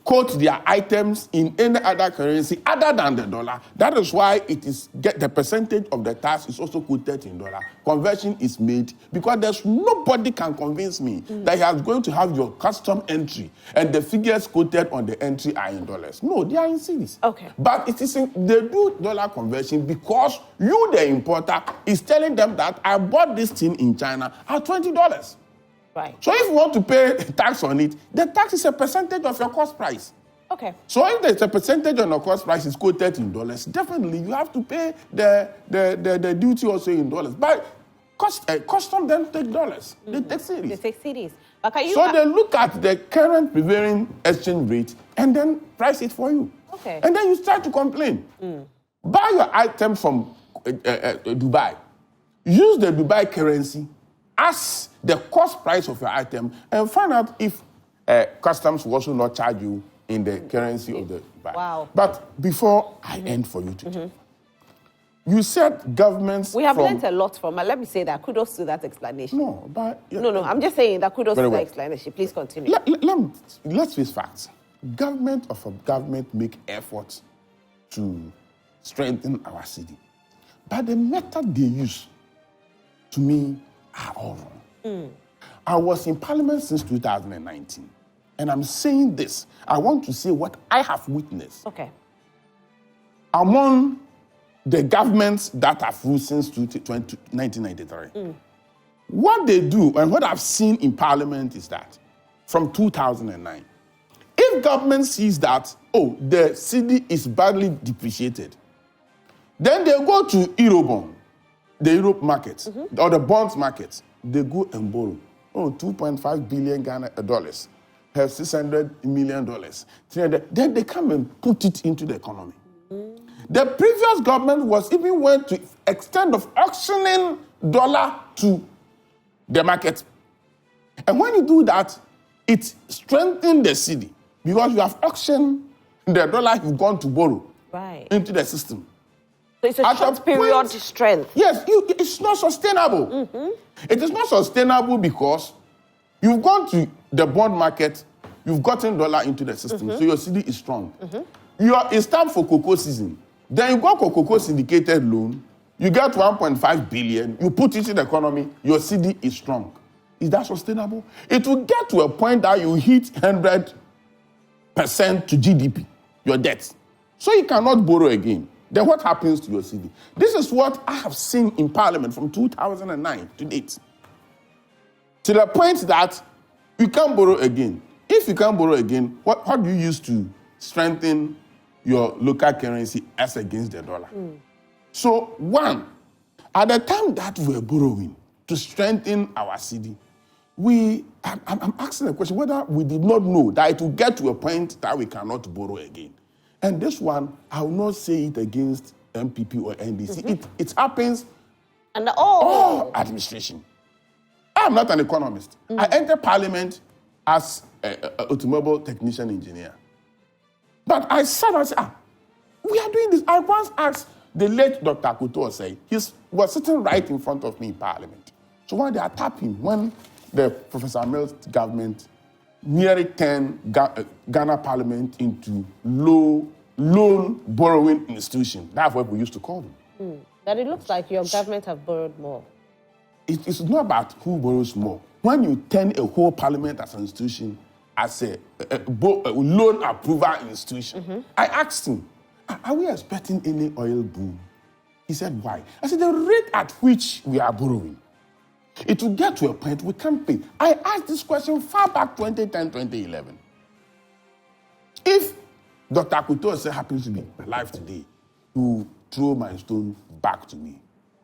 quote their items in any other currency other than the dollar, that is why the percentage of the tax is also quoted in dollar. Conversion is made because there's nobody can convince me that you are going to have your custom entry and the figures quoted on the entry are in dollars. No, they are in cedis. Okay. But they do dollar conversion because you, the importer, is telling them that I bought this thing in China at $20. Right. So if you want to pay tax on it, the tax is a percentage of your cost price. Okay. So if there's a percentage on the cost price is quoted in dollars, definitely you have to pay the duty also in dollars. But custom then take dollars. They take cedis. They take cedis. So they look at the current prevailing exchange rate and then price it for you. Okay. And then you start to complain. Buy your item from Dubai. Use the Dubai currency as the cost price of your item and find out if customs will also not charge you in the currency of the buy. Wow. But before I end for you today, you said governments. We have learned a lot from her. Let me say that. Kudos to that explanation. No, but No. I'm just saying that kudos to the explanation. Please continue. Let's face facts. Government of a government make efforts to strengthen our city, but the method they use, to me, are all wrong. I was in Parliament since 2019, and I'm saying this. I want to say what I have witnessed. Okay. Among the governments that have ruled since 1993. What they do and what I've seen in Parliament is that from 2009, if government sees that, the cedi is badly depreciated, then they go to Eurobond, the Europe market, or the bonds market. They go and borrow, $2.5 billion dollars, have $600 million, $300. Then they come and put it into the economy. The previous government was even went to extent of auctioning dollar to the market. And when you do that, it strengthens the cedi because you have auctioned the dollar you've gone to borrow into the system. So it's a short period strength. Yes, it's not sustainable. It is not sustainable because you've gone to the bond market, you've gotten dollar into the system, so your cedi is strong. It's time for cocoa season. Then you go cocoa syndicated loan, you get 1.5 billion, you put it in the economy, your cedi is strong. Is that sustainable? It will get to a point that you hit 100% to GDP, your debt. So you cannot borrow again. Then what happens to your cedi? This is what I have seen in Parliament from 2009 to date. To the point that you can't borrow again. If you can't borrow again, what do you use to strengthen your local currency as against the dollar? So, one, at the time that we were borrowing to strengthen our cedi, I'm asking the question whether we did not know that it will get to a point that we cannot borrow again. And this one, I will not say it against MPP or NDC. It happens under all administration. I'm not an economist. I entered Parliament as an automobile technician engineer. But I said, we are doing this. I once asked the late Dr. Kuto, he was sitting right in front of me in Parliament. So one day I tapped him when the Professor Mills government nearly turned Ghana Parliament into loan borrowing institution. That's what we used to call them. But it looks like your government have borrowed more. It's not about who borrows more. When you turn a whole Parliament as an institution, as a loan approval institution. I asked him, are we expecting any oil boom? He said, why? I said, the rate at which we are borrowing, it will get to a point we can't pay. I asked this question far back 2010, 2011. If Dr. Kuto happens to be alive today, he will throw my stone back to me.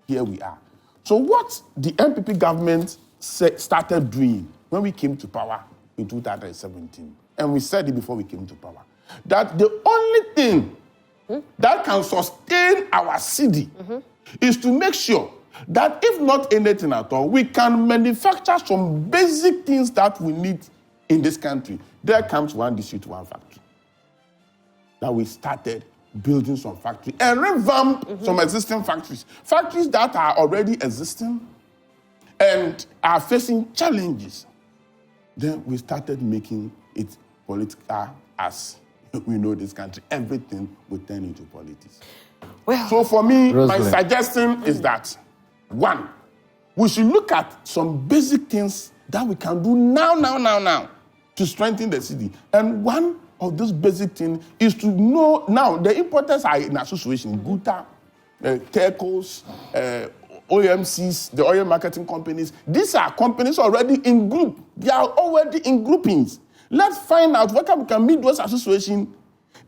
Here we are. So what the MPP government started doing when we came to power in 2017, and we said it before we came to power, that the only thing that can sustain our cedi is to make sure that if not anything at all, we can manufacture some basic things that we need in this country. There comes one district, one factory. That we started building some factories and revamped some existing factories. Factories that are already existing and are facing challenges. Then we started making it political as we know this country. Everything will turn into politics. Well, so for me, Roselyn, my suggestion is that, one, we should look at some basic things that we can do now to strengthen the city. And one of those basic things is to know now the importers are in association, Guta, Telcos, OMCs, the oil marketing companies. These are companies already in group. They are already in groupings. Let's find out whether we can meet those associations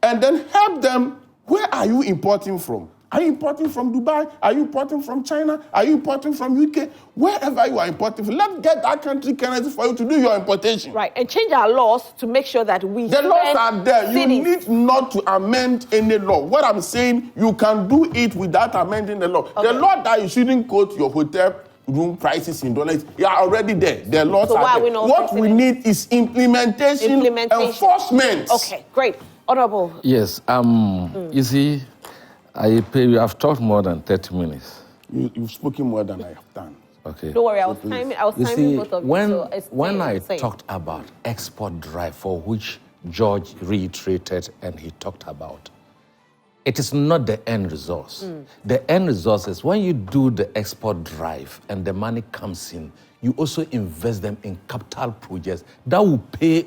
and then help them. Where are you importing from? Are you importing from Dubai? Are you importing from China? Are you importing from UK? Wherever you are importing from, let's get that country currency for you to do your importation. Right, and change our laws to make sure that we... The laws are there. You need not to amend any law. What I'm saying, you can do it without amending the law. Okay. The law that you shouldn't go to your hotel room prices in dollars. They are already there. The laws So why are are we there. not What fixing we it? need is implementation, enforcement. Okay, great. Honorable. Yes. You see, Aye-Paye, you have talked more than 30 minutes. You've spoken more than I have done. Okay. Don't worry, I was timing both of you. When I talked about export drive, for which George reiterated and he talked about, it is not the end resource. The end resource is when you do the export drive and the money comes in, you also invest them in capital projects that will pay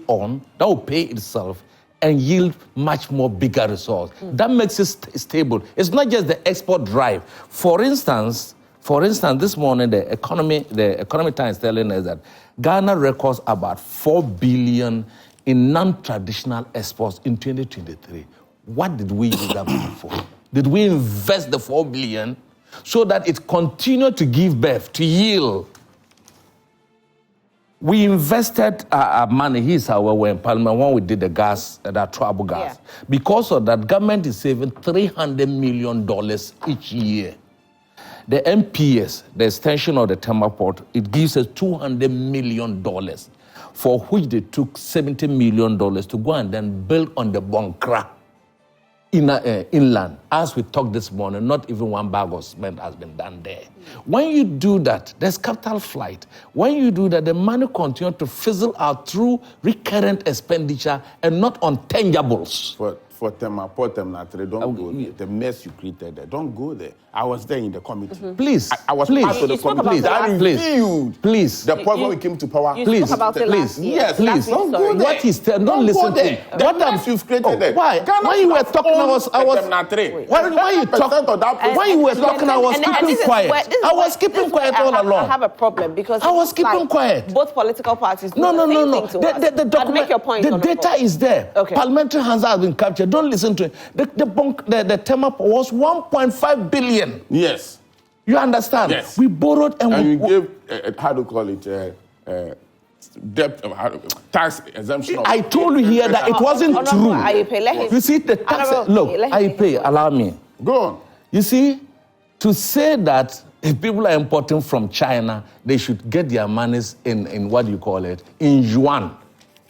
itself and yield much more bigger resource. That makes it stable. It's not just the export drive. For instance, this morning the economy Times is telling us that Ghana records about 4 billion in non-traditional exports in 2023. What did we use that money for? Did we invest the 4 billion so that it continued to give birth, to yield? We invested money, here's how we were in Parliament when we did the gas, that trouble gas. Yeah. Because of that, government is saving $300 million each year. The MPS, the extension of the Tema Port, it gives us $200 million, for which they took $70 million to go and then build on the Bonkra inland. As we talked this morning, not even one bag of cement has been done there. When you do that, there's capital flight. When you do that, the money continues to fizzle out through recurrent expenditure and not on tangibles. For Tema Port, don't go there. The mess you created there, don't go there. I was there in the committee. Please, I was part of the committee. Please. The point when we came to power. Please, yes, please. Don't go there. What is there? Don't listen to me. What mess you've created there? Why? When you were talking, I was keeping quiet. I was keeping quiet all along. I have a problem because I was keeping quiet. Both political parties. No. The document. Make your point. The data is there. Okay. Parliamentary hands have been captured. Don't listen to it. The Tema was 1.5 billion. Yes. You understand? Yes. We borrowed and we gave, how do you call it, debt, tax exemption. I told you here that it wasn't true. You see, the tax, look, Aye-Paye, allow me. Go on. You see, to say that if people are importing from China, they should get their monies in what do you call it, in yuan,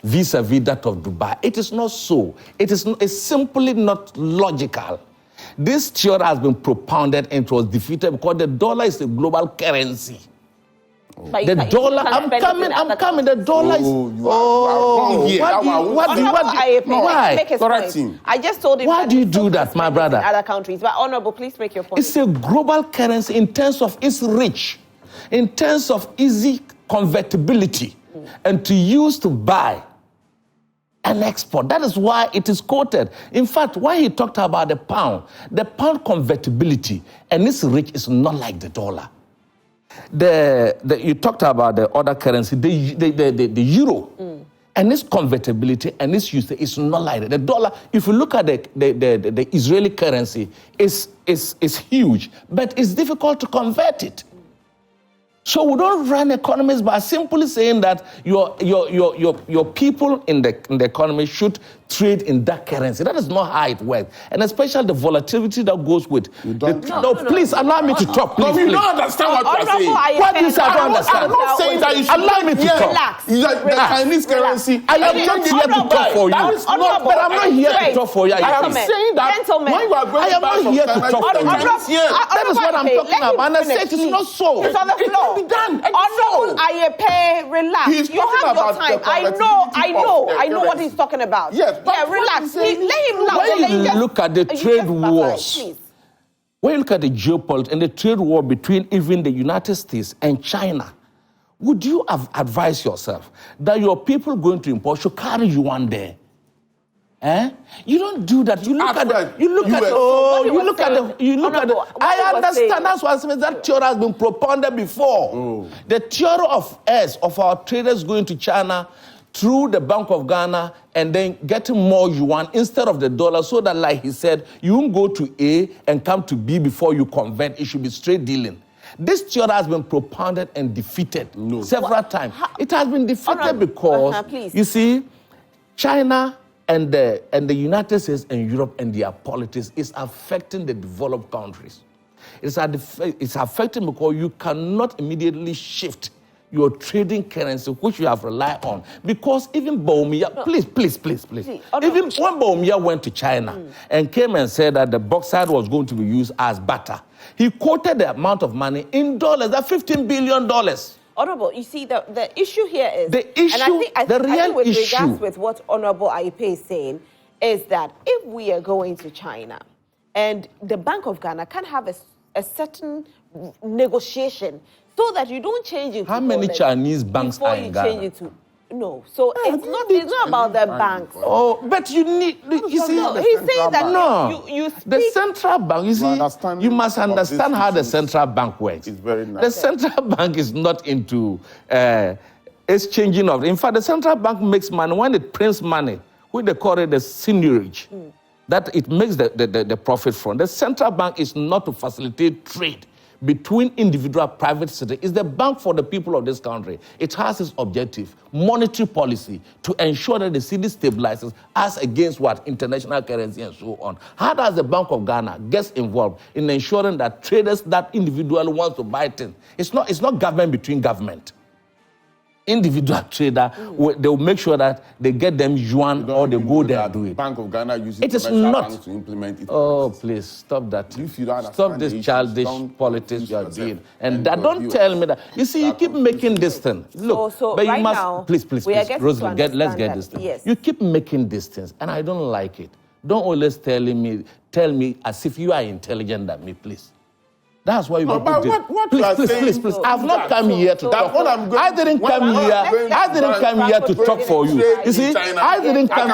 vis-a-vis that of Dubai. It is not so. It's simply not logical. This theory has been propounded and it was defeated because the dollar is a global currency. The dollar, I'm coming. The dollar is. Why? I just told him. Why do you do that, my brother? Other countries, but honorable, please make your point. It's a global currency in terms of its reach, in terms of easy convertibility, and to use to buy and export. That is why it is quoted. In fact, when he talked about the pound convertibility and its reach is not like the dollar. You talked about the other currency, the euro, and its convertibility and its usage is not like that. The dollar, if you look at the Israeli currency, is huge, but it's difficult to convert it. So we don't run economies by simply saying that your people in the economy should trade in that currency. That is not how it works. And especially the volatility that goes with. Please allow me to talk. Please, you don't understand what you are saying. What is I don't understand? I'm not saying that you should allow me to talk. Relax. The Chinese currency. I am not here to talk for you. But I'm not here to talk for you. I am saying that when you are going to buy from China, that is what I'm talking about. And I said it is not so. It's on the floor. Be done. Honorable Aye-Paye, relax. You have your time. I know what he's talking about. Yes, relax. Let him laugh. When you look at the trade wars, when you look at the geopolitics and the trade war between even the United States and China, would you have advised yourself that your people going to import should carry yuan there? You don't do that. You look at the. I understand. That's why I said that theory has been propounded before. The theory of our traders going to China through the Bank of Ghana and then getting more yuan instead of the dollar, so that, like he said, you won't go to A and come to B before you convert. It should be straight dealing. This theory has been propounded and defeated several times. It has been defeated because, you see, China and the United States and Europe and their politics is affecting the developed countries. It's affecting because you cannot immediately shift your trading currency, which you have relied on. Because even Bawumia, please. Even when Bawumia went to China and came and said that the bauxite was going to be used as butter, he quoted the amount of money in dollars, that $15 billion. Honorable, you see, the issue here is... The issue, and the real with issue... regards with what Honorable Aye-Paye is saying, is that if we are going to China and the Bank of Ghana can have a certain negotiation so that you don't change it. How many Chinese banks are in Ghana? Change it to, no. So it's not about the banks. Oh, but you need, you see, he's saying that you speak. The central bank, you see, you must understand how the central bank works. It's very nice. The central bank is not into exchanging of. In fact, the central bank makes money when it prints money, which they call it the seigniorage, that it makes the profit from. The central bank is not to facilitate trade between individual private citizens. It's the bank for the people of this country. It has its objective, monetary policy, to ensure that the city stabilizes as against what? International currency and so on. How does the Bank of Ghana get involved in ensuring that traders that individually want to buy things? It's not government between government. Individual trader, they will make sure that they get them yuan or they go there and do it. Bank of Ghana uses it is not to implement it. Oh, please stop that. If you don't stop this childish politics you are doing. And that, don't tell me that. You see, you keep making this thing. Look, so but you right must now, please, Roselyn, let's get that, this thing. yes. You keep making this thing, and I don't like it. Don't always tell me as if you are intelligent than me, please. That's why you but please. I've not come here to talk. I didn't come here to talk for you. You see, I didn't come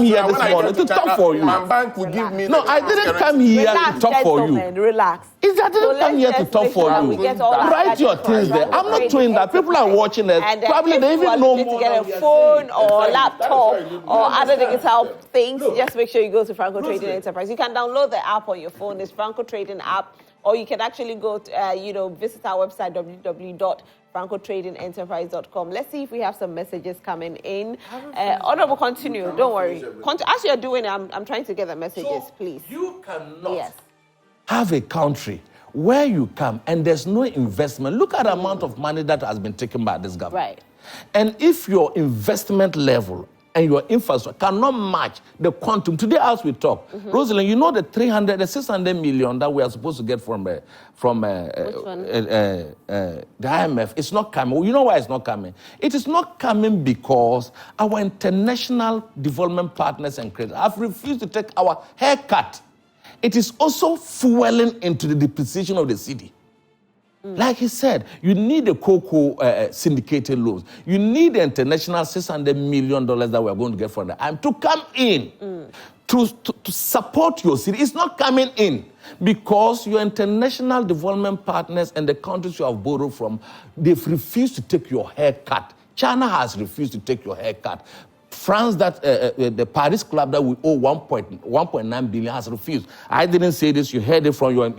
here this morning to talk for you. My bank will give me. No, I didn't come here to talk for you. Relax. I didn't come here to talk for you. Write your things there. I'm not doing that. People are watching it. Probably they even know more. To get a phone or a laptop or other digital things, just make sure you go to Franco Trading Enterprise. You can download the app on your phone. It's Franco Trading app, or you can actually go to, visit our website, www.francotradingenterprise.com. Let's see if we have some messages coming in. Honorable, continue. Don't worry. As you're doing it, I'm trying to get the messages, please. You cannot have a country where you come and there's no investment. Look at the amount of money that has been taken by this government. Right. And if your investment level and your infrastructure cannot match the quantum. Today, as we talk, Roselyn, you know the 600 million that we are supposed to get from the IMF, it's not coming. You know why it's not coming? It is not coming because our international development partners and creditors have refused to take our haircut. It is also fueling into the depreciation of the city. Like he said, you need the cocoa syndicated loans. You need the international $600 million that we are going to get from the IMF to come in to support your city. It's not coming in because your international development partners and the countries you have borrowed from, they've refused to take your haircut. China has refused to take your haircut. France, the Paris Club that we owe 1.9 billion has refused. I didn't say this. You heard it from your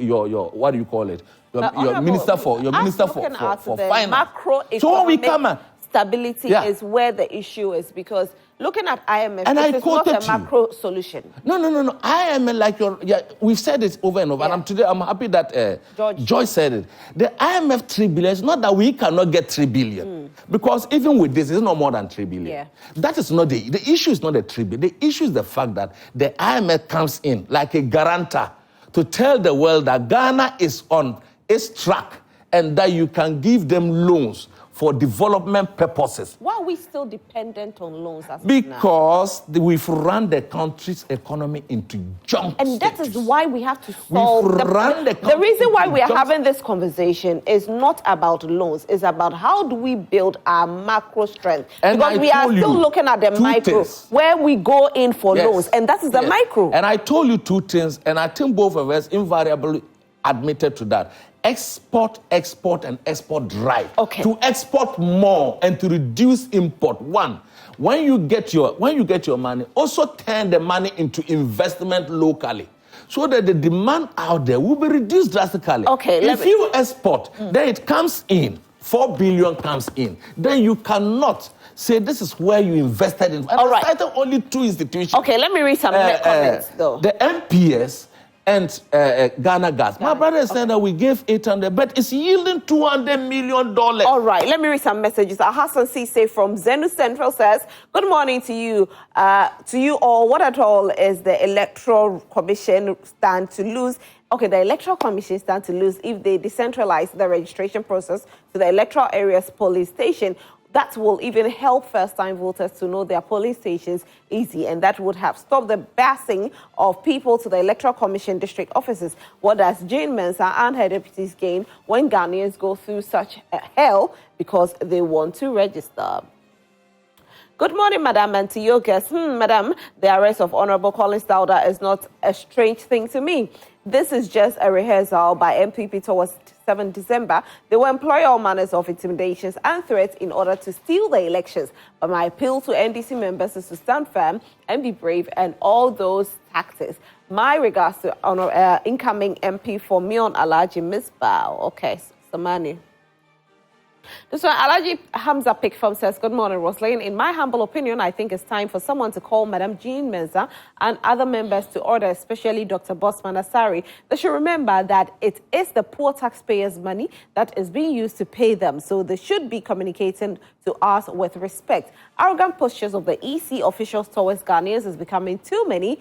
what do you call it? Your minister for finance. Macroeconomic stability is where the issue is, because looking at IMF, it is not a macro solution. No. IMF, we've said it over and over, and I'm happy that Joyce said it. The IMF 3 billion is not that we cannot get 3 billion, because even with this, it's not more than 3 billion. Yeah. That is not the issue. Is not the 3 billion. The issue is the fact that the IMF comes in like a guarantor to tell the world that Ghana is on its track and that you can give them loans for development purposes. Why are we still dependent on loans? Because we've run the country's economy into junk And status. that is why we have to solve the reason why we are having this conversation is not about loans. It's about how do we build our macro strength. And because we are still looking at the micro, where we go in for loans. And that is the micro. And I told you two things, and I think both of us invariably admitted to that. Export, and export drive. Okay. To export more and to reduce import. One, when you get your money, also turn the money into investment locally, so that the demand out there will be reduced drastically. Okay. If you export, then it comes in. 4 billion comes in. Then you cannot say this is where you invested in. All right. I cited only two institutions. Okay, let me read some comments though. The MPS and Ghana Gas. My brother is saying that we gave 800, but it's yielding $200 million. All right, let me read some messages. Hassan Cisse from Zenu Central says, good morning to you. To you all, what at all is the Electoral Commission stand to lose? Okay, the Electoral Commission stand to lose if they decentralize the registration process to the electoral area's police station. That will even help first-time voters to know their polling stations easy, and that would have stopped the busing of people to the Electoral Commission district offices. What does Jane Mensah and her deputies gain when Ghanaians go through such hell because they want to register? Good morning, Madam, and to your guests. Madam, the arrest of Honorable Collins Dauda is not a strange thing to me. This is just a rehearsal by MPP towards 7 December. They will employ all manners of intimidations and threats in order to steal the elections. But my appeal to NDC members is to stand firm and be brave and all those tactics. My regards to incoming MP for Mion Alaji Misbah. Okay, Samani. This one, Alaji Hamza Pickfam says, good morning, Roselyn. In my humble opinion, I think it's time for someone to call Madam Jean Mensah and other members to order, especially Dr. Bosman Asari. They should remember that it is the poor taxpayers' money that is being used to pay them, so they should be communicating to us with respect. Arrogant postures of the EC officials towards Ghanaians is becoming too many,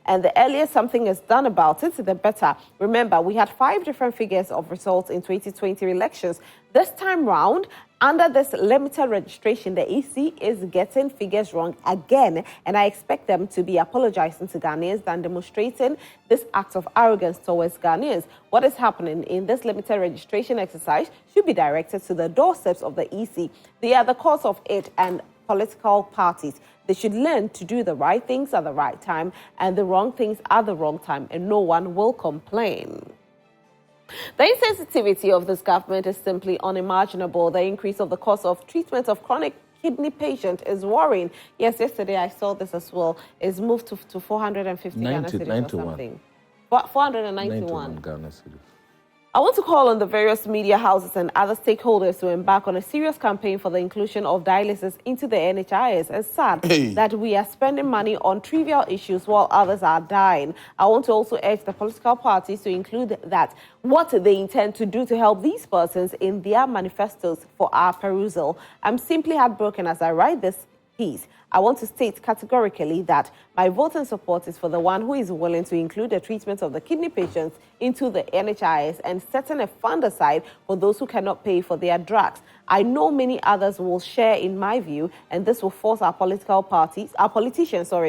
and the earlier something is done about it, the better. Remember, we had 5 different figures of results in 2020 elections. This time round, under this limited registration, the EC is getting figures wrong again, and I expect them to be apologizing to Ghanaians than demonstrating this act of arrogance towards Ghanaians. What is happening in this limited registration exercise should be directed to the doorsteps of the EC. They are the cause of it, and political parties. They should learn to do the right things at the right time and the wrong things at the wrong time, and no one will complain. The insensitivity of this government is simply unimaginable. The increase of the cost of treatment of chronic kidney patient is worrying. Yes, yesterday I saw this as well. It's moved to 450 Ghana cedis or something. 491 Ghana cedis. I want to call on the various media houses and other stakeholders to embark on a serious campaign for the inclusion of dialysis into the NHIS. It's sad that we are spending money on trivial issues while others are dying. I want to also urge the political parties to include that what they intend to do to help these persons in their manifestos for our perusal. I'm simply heartbroken as I write this piece. I want to state categorically that my vote and support is for the one who is willing to include the treatment of the kidney patients into the NHIS and setting a fund aside for those who cannot pay for their drugs. I know many others will share in my view, and this will force our politicians, to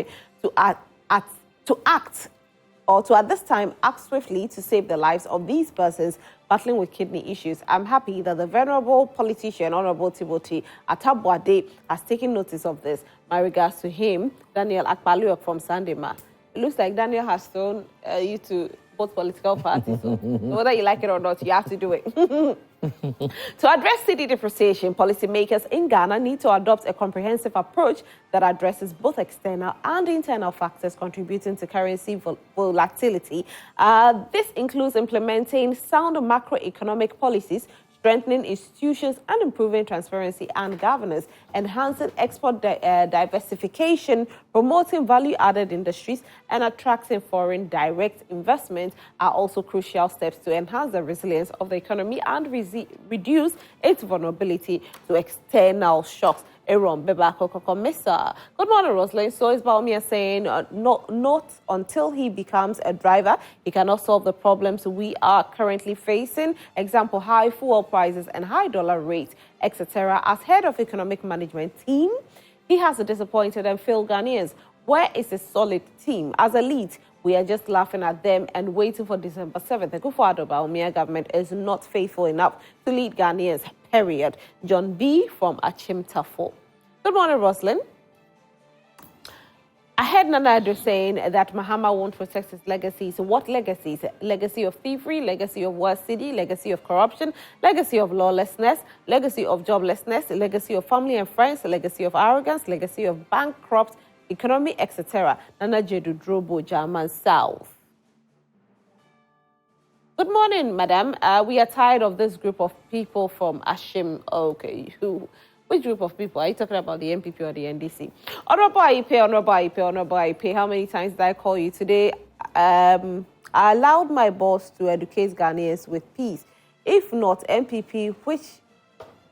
at this time act swiftly to save the lives of these persons battling with kidney issues. I'm happy that the venerable politician, Honorable Timothy Ataboadey, has taken notice of this. My regards to him, Daniel Akpaluok from Sandema. It looks like Daniel has thrown you to both political parties. So whether you like it or not, you have to do it. To address cedi depreciation, policymakers in Ghana need to adopt a comprehensive approach that addresses both external and internal factors contributing to currency volatility. This includes implementing sound macroeconomic policies, strengthening institutions and improving transparency and governance, enhancing export diversification, promoting value-added industries, and attracting foreign direct investment are also crucial steps to enhance the resilience of the economy and reduce its vulnerability to external shocks. Aaron Beba. Good morning, Roselyn. So is Baumia saying not until he becomes a driver, he cannot solve the problems we are currently facing. Example, high fuel prices and high dollar rates, etc. As head of economic management team, he has disappointed and failed Ghanaians. Where is a solid team? As a lead, we are just laughing at them and waiting for December 7th. The Kufuor Baumia government is not faithful enough to lead Ghanaians, period. John B. from Achimtafo. Good morning, Roselyn. I heard Nana Addo saying that Mahama won't protect his legacies. What legacies? Legacy of thievery, legacy of worst city, legacy of corruption, legacy of lawlessness, legacy of joblessness, legacy of family and friends, legacy of arrogance, legacy of bankrupt economy, etc. Nana Jedu Drobo, German South. Good morning, madam. We are tired of this group of people from Ashim. Okay, which group of people? Are you talking about the MPP or the NDC? Honorable Aye-Paye, Honorable Aye-Paye, Honorable Aye-Paye, how many times did I call you today? I allowed my boss to educate Ghanaians with peace. If not, MPP, which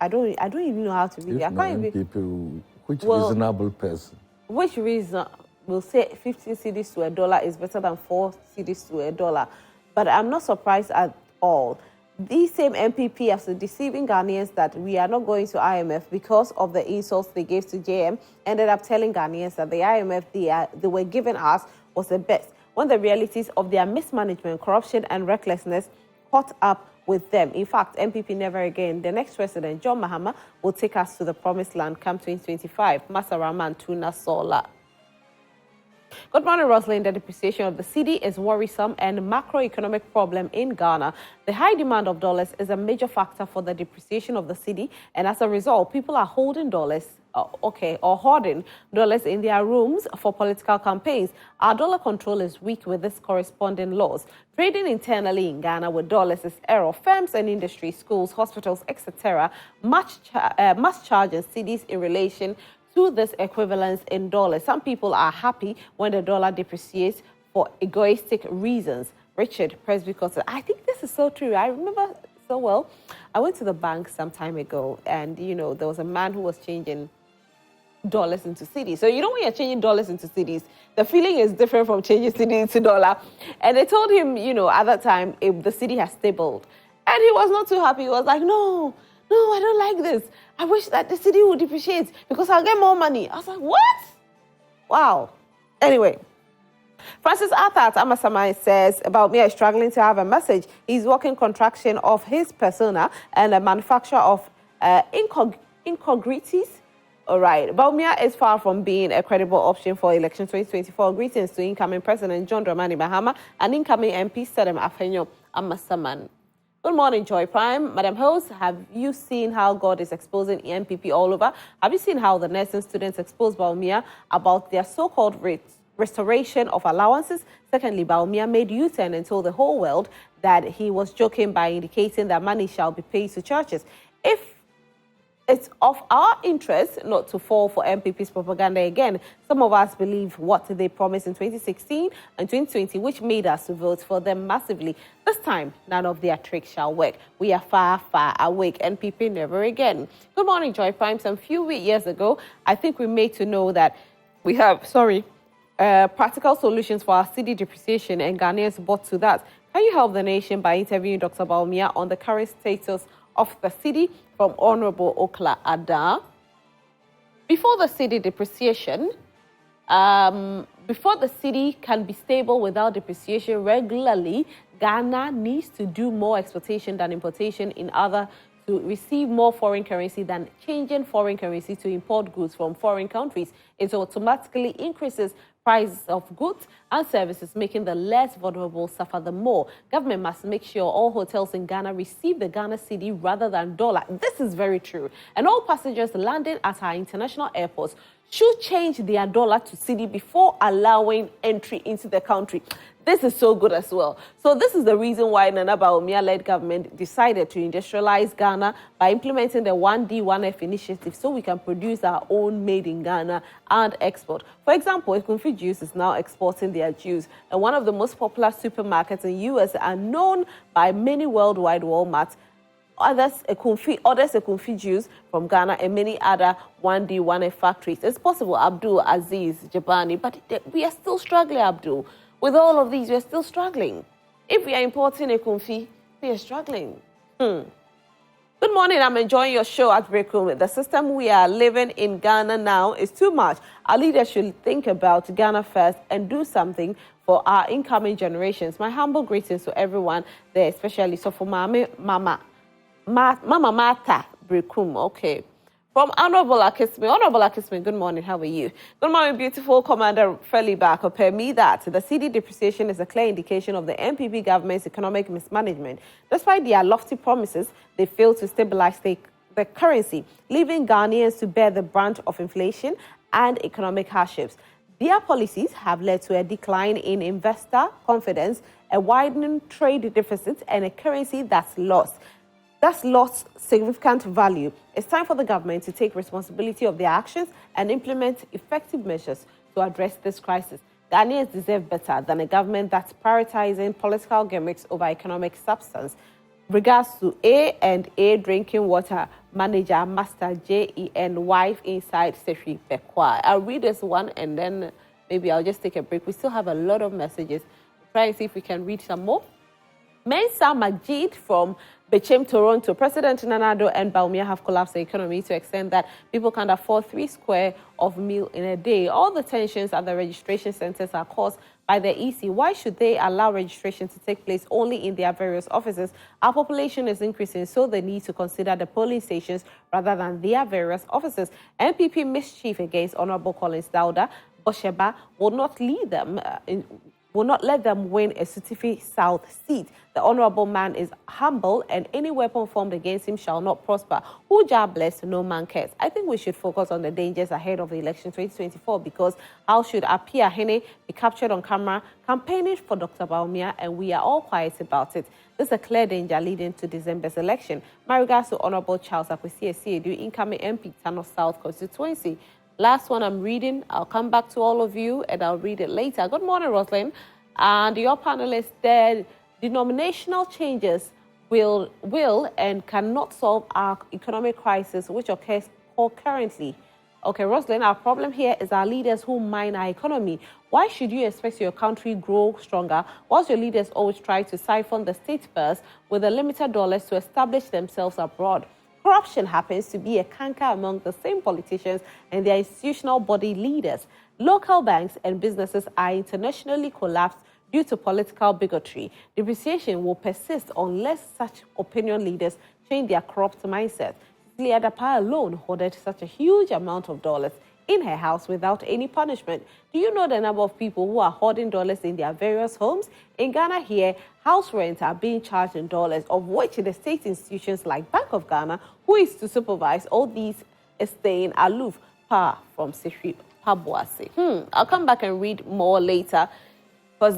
I don't even know how to read it. I can't even. MPP, which reasonable person? Which reason will say 15 cedis to $1 is better than 4 cedis to $1? But I'm not surprised at all. These same MPP, after deceiving Ghanaians that we are not going to IMF because of the insults they gave to JM, ended up telling Ghanaians that the IMF they were giving us was the best, when the realities of their mismanagement, corruption, and recklessness caught up with them. In fact, MPP never again. The next president, John Mahama, will take us to the promised land come 2025. Masarama and Tuna Sola. Good morning, Roselyn. The depreciation of the cedi is worrisome and macroeconomic problem in Ghana. The high demand of dollars is a major factor for the depreciation of the cedi, and as a result, people are holding dollars, or hoarding dollars in their rooms for political campaigns. Our dollar control is weak with this corresponding laws. Trading internally in Ghana with dollars is error. Firms and industries, schools, hospitals, etc. must charge in cedis in relation to this equivalence in dollars. Some people are happy when the dollar depreciates for egoistic reasons. Richard Presbycott said, I think this is so true. I remember so well. I went to the bank some time ago, and there was a man who was changing dollars into cedis. So when you're changing dollars into cedis, the feeling is different from changing cedi into dollar. And they told him, at that time, if the cedi has stabled. And he was not too happy. He was like, no, I don't like this. I wish that the cedi would depreciate because I'll get more money. I was like, what? Wow. Anyway, Francis Arthur Amasamai says, about me, I'm struggling to have a message. He's working contraction of his persona and a manufacture of incongruities. All right. Baumia is far from being a credible option for election 2024. Greetings to incoming President John Dramani Mahama and incoming MP Sedem Afenyo Amasaman. Good morning, Joy Prime. Madam Host, have you seen how God is exposing EMPP all over? Have you seen how the nursing students exposed Baumia about their so-called restoration of allowances? Secondly, Baumia made U-turn and told the whole world that he was joking by indicating that money shall be paid to churches. If it's of our interest not to fall for MPP's propaganda again. Some of us believe what they promised in 2016 and 2020, which made us vote for them massively. This time, none of their tricks shall work. We are far, far awake. MPP never again. Good morning, Joy Prime. Some few years ago, I think we made to know that we have, practical solutions for our cedi depreciation, and Ghanaians bought to that. Can you help the nation by interviewing Dr. Baumia on the current status of the cedi from Honorable Okla Ada? Before the cedi depreciation, before the cedi can be stable without depreciation regularly, Ghana needs to do more exportation than importation in order to receive more foreign currency than changing foreign currency to import goods from foreign countries. It automatically increases prices of goods and services, making the less vulnerable suffer the more. Government must make sure all hotels in Ghana receive the Ghana cedi rather than dollar. This is very true. And all passengers landing at our international airports should change their dollar to cedi before allowing entry into the country. This is so good as well. So this is the reason why Nana Baumia-led government decided to industrialize Ghana by implementing the 1D, 1F initiative so we can produce our own made in Ghana and export. For example, Ekunfi Juice is now exporting their juice, and one of the most popular supermarkets in US are known by many worldwide Walmarts. Others Ekunfi Juice from Ghana and many other 1D, 1F factories. It's possible, Abdul, Aziz, Jabani, but we are still struggling, Abdul. With all of these, we're still struggling. If we are importing Ekunfi, we are struggling. Good morning. I'm enjoying your show at Breakroom. The system we are living in Ghana now is too much. Our leaders should think about Ghana first and do something for our incoming generations. My humble greetings to everyone there, especially so for Mama Mata Breakroom. Okay. From Honorable Akisme, good morning, how are you? Good morning, beautiful Commander Felli back. Per me that the cedi depreciation is a clear indication of the MPP government's economic mismanagement. Despite their lofty promises, they failed to stabilize the currency, leaving Ghanaians to bear the brunt of inflation and economic hardships. Their policies have led to a decline in investor confidence, a widening trade deficit, and a currency that's lost significant value. It's time for the government to take responsibility of their actions and implement effective measures to address this crisis. Ghanaians deserve better than a government that's prioritizing political gimmicks over economic substance. Regards to A&A Drinking Water Manager Master JEN wife inside Sefi Pekwa. I'll read this one and then maybe I'll just take a break. We still have a lot of messages. We'll try and see if we can read some more. Mensa Majid from Bechem, Toronto. President Nana Addo and Bawumia have collapsed the economy to extent that people can't afford 3 square of meal in a day. All the tensions at the registration centers are caused by the EC. Why should they allow registration to take place only in their various offices? Our population is increasing, so they need to consider the polling stations rather than their various offices. MPP mischief against Honorable Collins Dauda Bosheba will not lead them will not let them win a Sutifi South seat. The honorable man is humble, and any weapon formed against him shall not prosper. Who Jah bless, no man cares. I think we should focus on the dangers ahead of the election 2024, because how should Apiahene be captured on camera campaigning for Dr. Bawumia, and we are all quiet about it? This is a clear danger leading to December's election. My regards to Honorable Charles Akwesi Asiedu, incoming MP, North South Constituency. Last one I'm reading. I'll come back to all of you and I'll read it later. Good morning, Roselyn. And your panelists, the denominational changes will and cannot solve our economic crisis, which occurs currently. Okay, Roselyn, our problem here is our leaders who mine our economy. Why should you expect your country grow stronger whilst your leaders always try to siphon the state purse with the limited dollars to establish themselves abroad? Corruption happens to be a canker among the same politicians and their institutional body leaders. Local banks and businesses are internationally collapsed due to political bigotry. Depreciation will persist unless such opinion leaders change their corrupt mindset. Cedi Ayensuano alone hoarded such a huge amount of dollars in her house without any punishment. Do you know the number of people who are hoarding dollars in their various homes? In Ghana here, house rents are being charged in dollars, of which the state institutions like Bank of Ghana, who is to supervise all these, is staying aloof. From Sefi Pabuase. I'll come back and read more later, because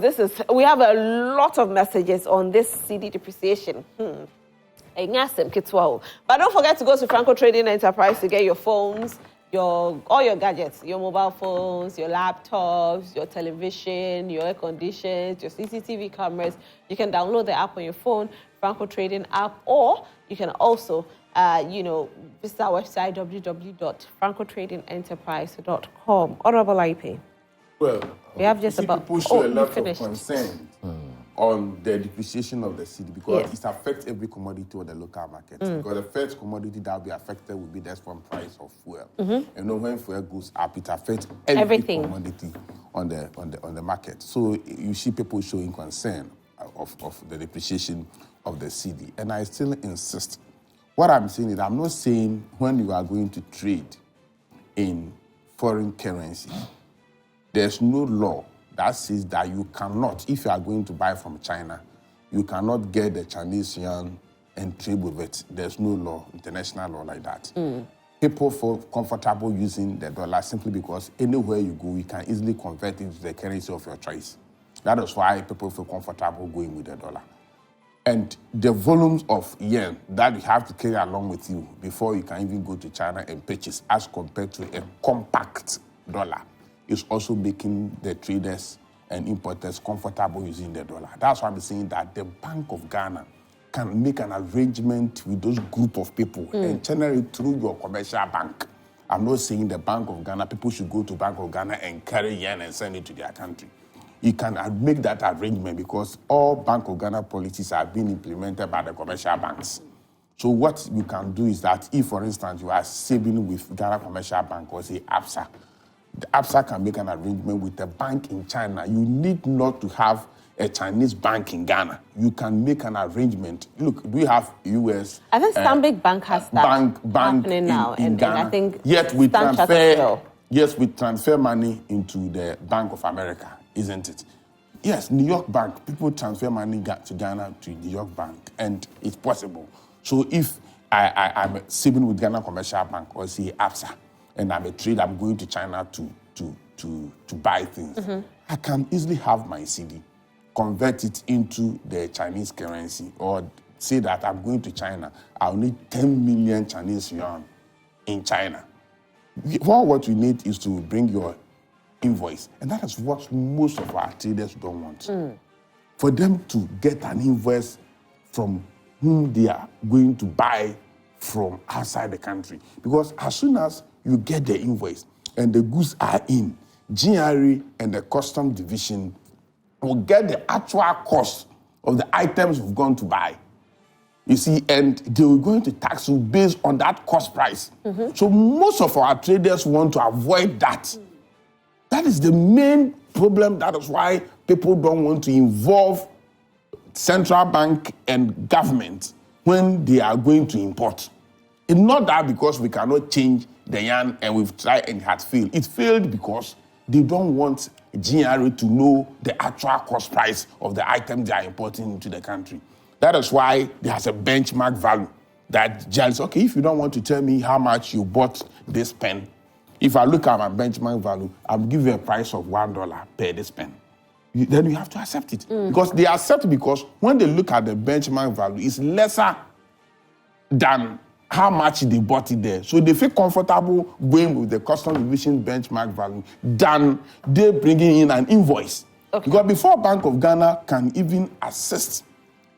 we have a lot of messages on this CD depreciation. But don't forget to go to Franco Trading Enterprise to get your phones, all your gadgets, your mobile phones, your laptops, your television, your air conditions, your CCTV cameras. You can download the app on your phone, Franco Trading app, or you can also, visit our website, www.francotradingenterprise.com. Honorable Aye-Paye. Well, we have just about people show a lot of concern on the depreciation of the cedi, because it affects every commodity on the local market. Because the first commodity that will be affected will be the from price of fuel. And when fuel goes up, it affects everything commodity on the market. So you see people showing concern of the depreciation of the cedi. And I still insist. What I'm saying is, I'm not saying when you are going to trade in foreign currency, there's no law that says that you cannot, if you are going to buy from China, you cannot get the Chinese yuan and trade with it. There's no law, international law like that. People feel comfortable using the dollar simply because anywhere you go, you can easily convert it to the currency of your choice. That is why people feel comfortable going with the dollar. And the volumes of yen that you have to carry along with you before you can even go to China and purchase, as compared to a compact dollar, is also making the traders and importers comfortable using the dollar. That's why I'm saying that the Bank of Ghana can make an arrangement with those group of people and channel it through your commercial bank. I'm not saying the Bank of Ghana, people should go to Bank of Ghana and carry yen and send it to their country. You can make that arrangement because all Bank of Ghana policies are being implemented by the commercial banks. So what you can do is that if, for instance, you are saving with Ghana Commercial Bank or say ABSA, the ABSA can make an arrangement with a bank in China. You need not to have a Chinese bank in Ghana. You can make an arrangement. Look, we have US. I think Stanbic Bank has that happening now, and I think yet we transfer money into the Bank of America, isn't it? Yes, New York Bank. People transfer money to Ghana to New York Bank, and it's possible. So if I'm saving with Ghana Commercial Bank or say ABSA, and I'm a trader, I'm going to China to buy things, I can easily have my cedi, convert it into the Chinese currency, or say that I'm going to China, I'll need 10 million Chinese yuan in China. What you need is to bring your invoice. And that is what most of our traders don't want. For them to get an invoice from whom they are going to buy from outside the country. Because as soon as you get the invoice and the goods are in, GRA and the custom division will get the actual cost of the items we've gone to buy. You see, and they were going to tax you based on that cost price. So most of our traders want to avoid that. That is the main problem. That is why people don't want to involve central bank and government when they are going to import. It's not that because we cannot change the yarn and we've tried and it has failed. It failed because they don't want GRA to know the actual cost price of the items they are importing into the country. That is why there's a benchmark value that tells, okay, if you don't want to tell me how much you bought this pen, if I look at my benchmark value, I'll give you a price of $1 per this pen. Then you have to accept it. Because they accept because when they look at the benchmark value, it's lesser than how much they bought it there. So they feel comfortable going with the custom division benchmark value than they bringing in an invoice. Okay. Because before Bank of Ghana can even assist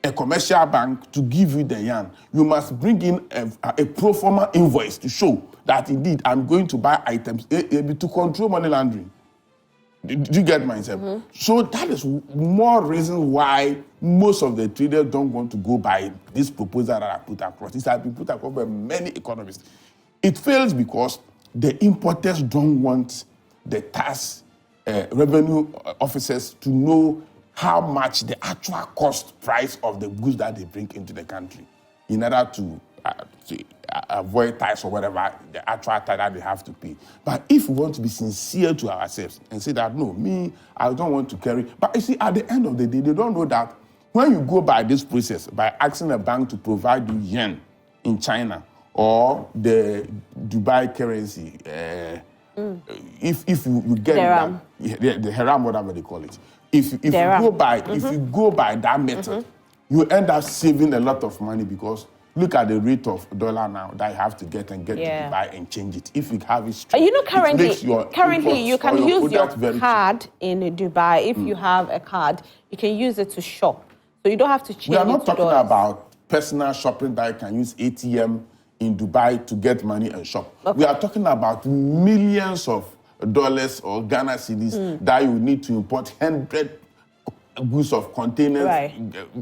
a commercial bank to give you the yarn, you must bring in a pro forma invoice to show that indeed I'm going to buy items to control money laundering. Did you get myself? So that is more reason why most of the traders don't want to go by this proposal that I put across. This has been put across by many economists. It fails because the importers don't want the tax revenue officers to know how much the actual cost price of the goods that they bring into the country in order to avoid tax or whatever, the actual tax that they have to pay. But if we want to be sincere to ourselves and say that, no, I don't want to carry. But you see, at the end of the day, they don't know that when you go by this process, by asking a bank to provide you yen in China or the Dubai currency, if you get Dirham. the haram, whatever they call it, if you go by that method, you end up saving a lot of money because look at the rate of dollar now that you have to get to Dubai and change it. If you have it straight, you know, currently you can use your card in Dubai. If you have a card, you can use it to shop. So you don't have to change it. We are not talking about personal shopping that you can use ATM in Dubai to get money and shop. Okay. We are talking about millions of dollars or Ghana cedis that you need to import 100 goods of containers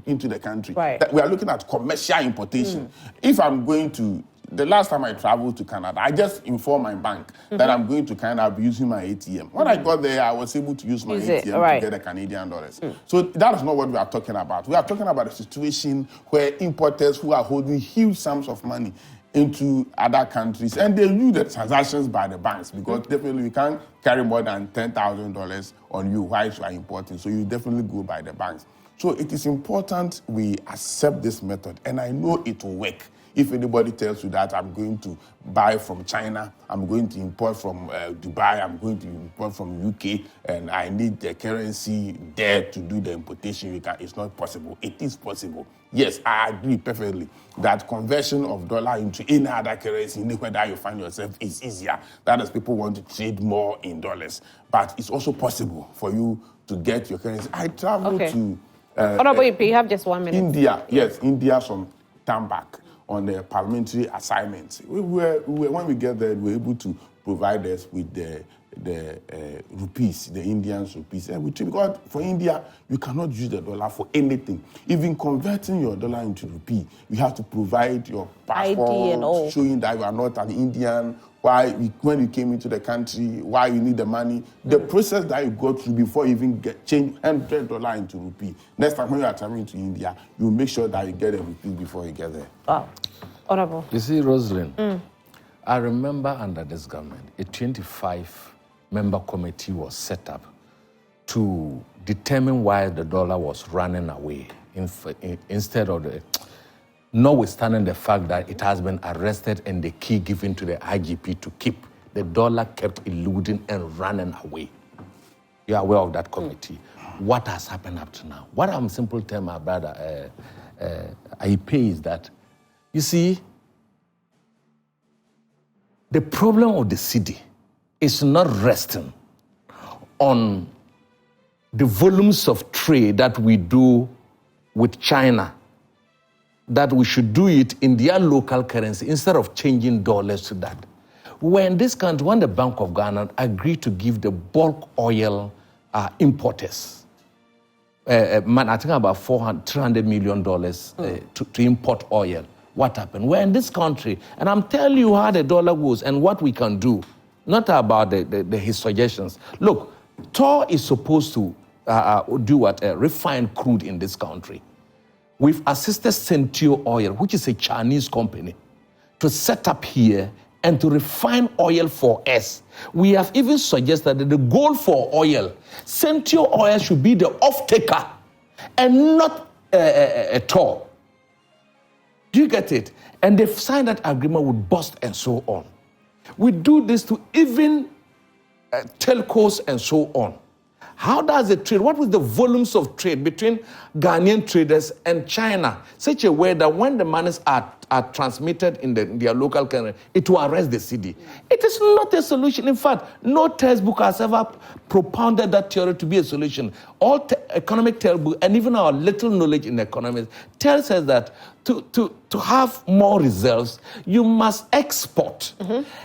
into the country. Right. We are looking at commercial importation. If I'm going to, the last time I traveled to Canada, I just informed my bank that I'm going to Canada, I'll be using my ATM. When I got there, I was able to use my ATM to get the Canadian dollars. So that is not what we are talking about. We are talking about a situation where importers who are holding huge sums of money into other countries, and they do the transactions by the banks because definitely you can't carry more than $10,000 on you while you are importing, so you definitely go by the banks. So it is important we accept this method, and I know it will work. If anybody tells you that I'm going to buy from China, I'm going to import from Dubai, I'm going to import from UK, and I need the currency there to do the importation, it's not possible. It is possible. Yes, I agree perfectly that conversion of dollar into any other currency, anywhere that you find yourself, is easier. That is, people want to trade more in dollars. But it's also possible for you to get your currency. I traveled to... you have just 1 minute. India some time back on the parliamentary assignments. When we get there, we were able to provide us with the rupees, the Indian rupees. And because for India, you cannot use the dollar for anything. Even converting your dollar into rupee, you have to provide your passport showing that you are not an Indian, when you came into the country, why you need the money. The process that you go through before you even change $100 into rupee. Next time when you are traveling to India, you make sure that you get a rupee before you get there. Wow. Honorable. You see, Roselyn, I remember under this government, a 25-member committee was set up to determine why the dollar was running away instead of notwithstanding the fact that it has been arrested and the key given to the IGP to keep, the dollar kept eluding and running away. You are aware of that committee. What has happened up to now? What I'm simply telling my brother Aye-Paye is that, you see, the problem of the Cedi is not resting on the volumes of trade that we do with China, that we should do it in their local currency instead of changing dollars to that. When this country, when the Bank of Ghana agreed to give the bulk oil importers, I think about $300 million to import oil. What happened? We're in this country, and I'm telling you how the dollar goes and what we can do, not about his suggestions. Look, Tor is supposed to do what? Refine crude in this country. We've assisted Centio Oil, which is a Chinese company, to set up here and to refine oil for us. We have even suggested that the goal for oil, Centio Oil should be the off-taker and not a Tor. Do you get it? And they've signed that agreement with Bust and so on. We do this to even telcos and so on. How does it trade? What was the volumes of trade between Ghanaian traders and China? Such a way that when the monies are transmitted in their local currency, it will arrest the cedi. It is not a solution. In fact, no textbook has ever propounded that theory to be a solution. All economic textbook and even our little knowledge in economics tells us that to have more reserves, you must export.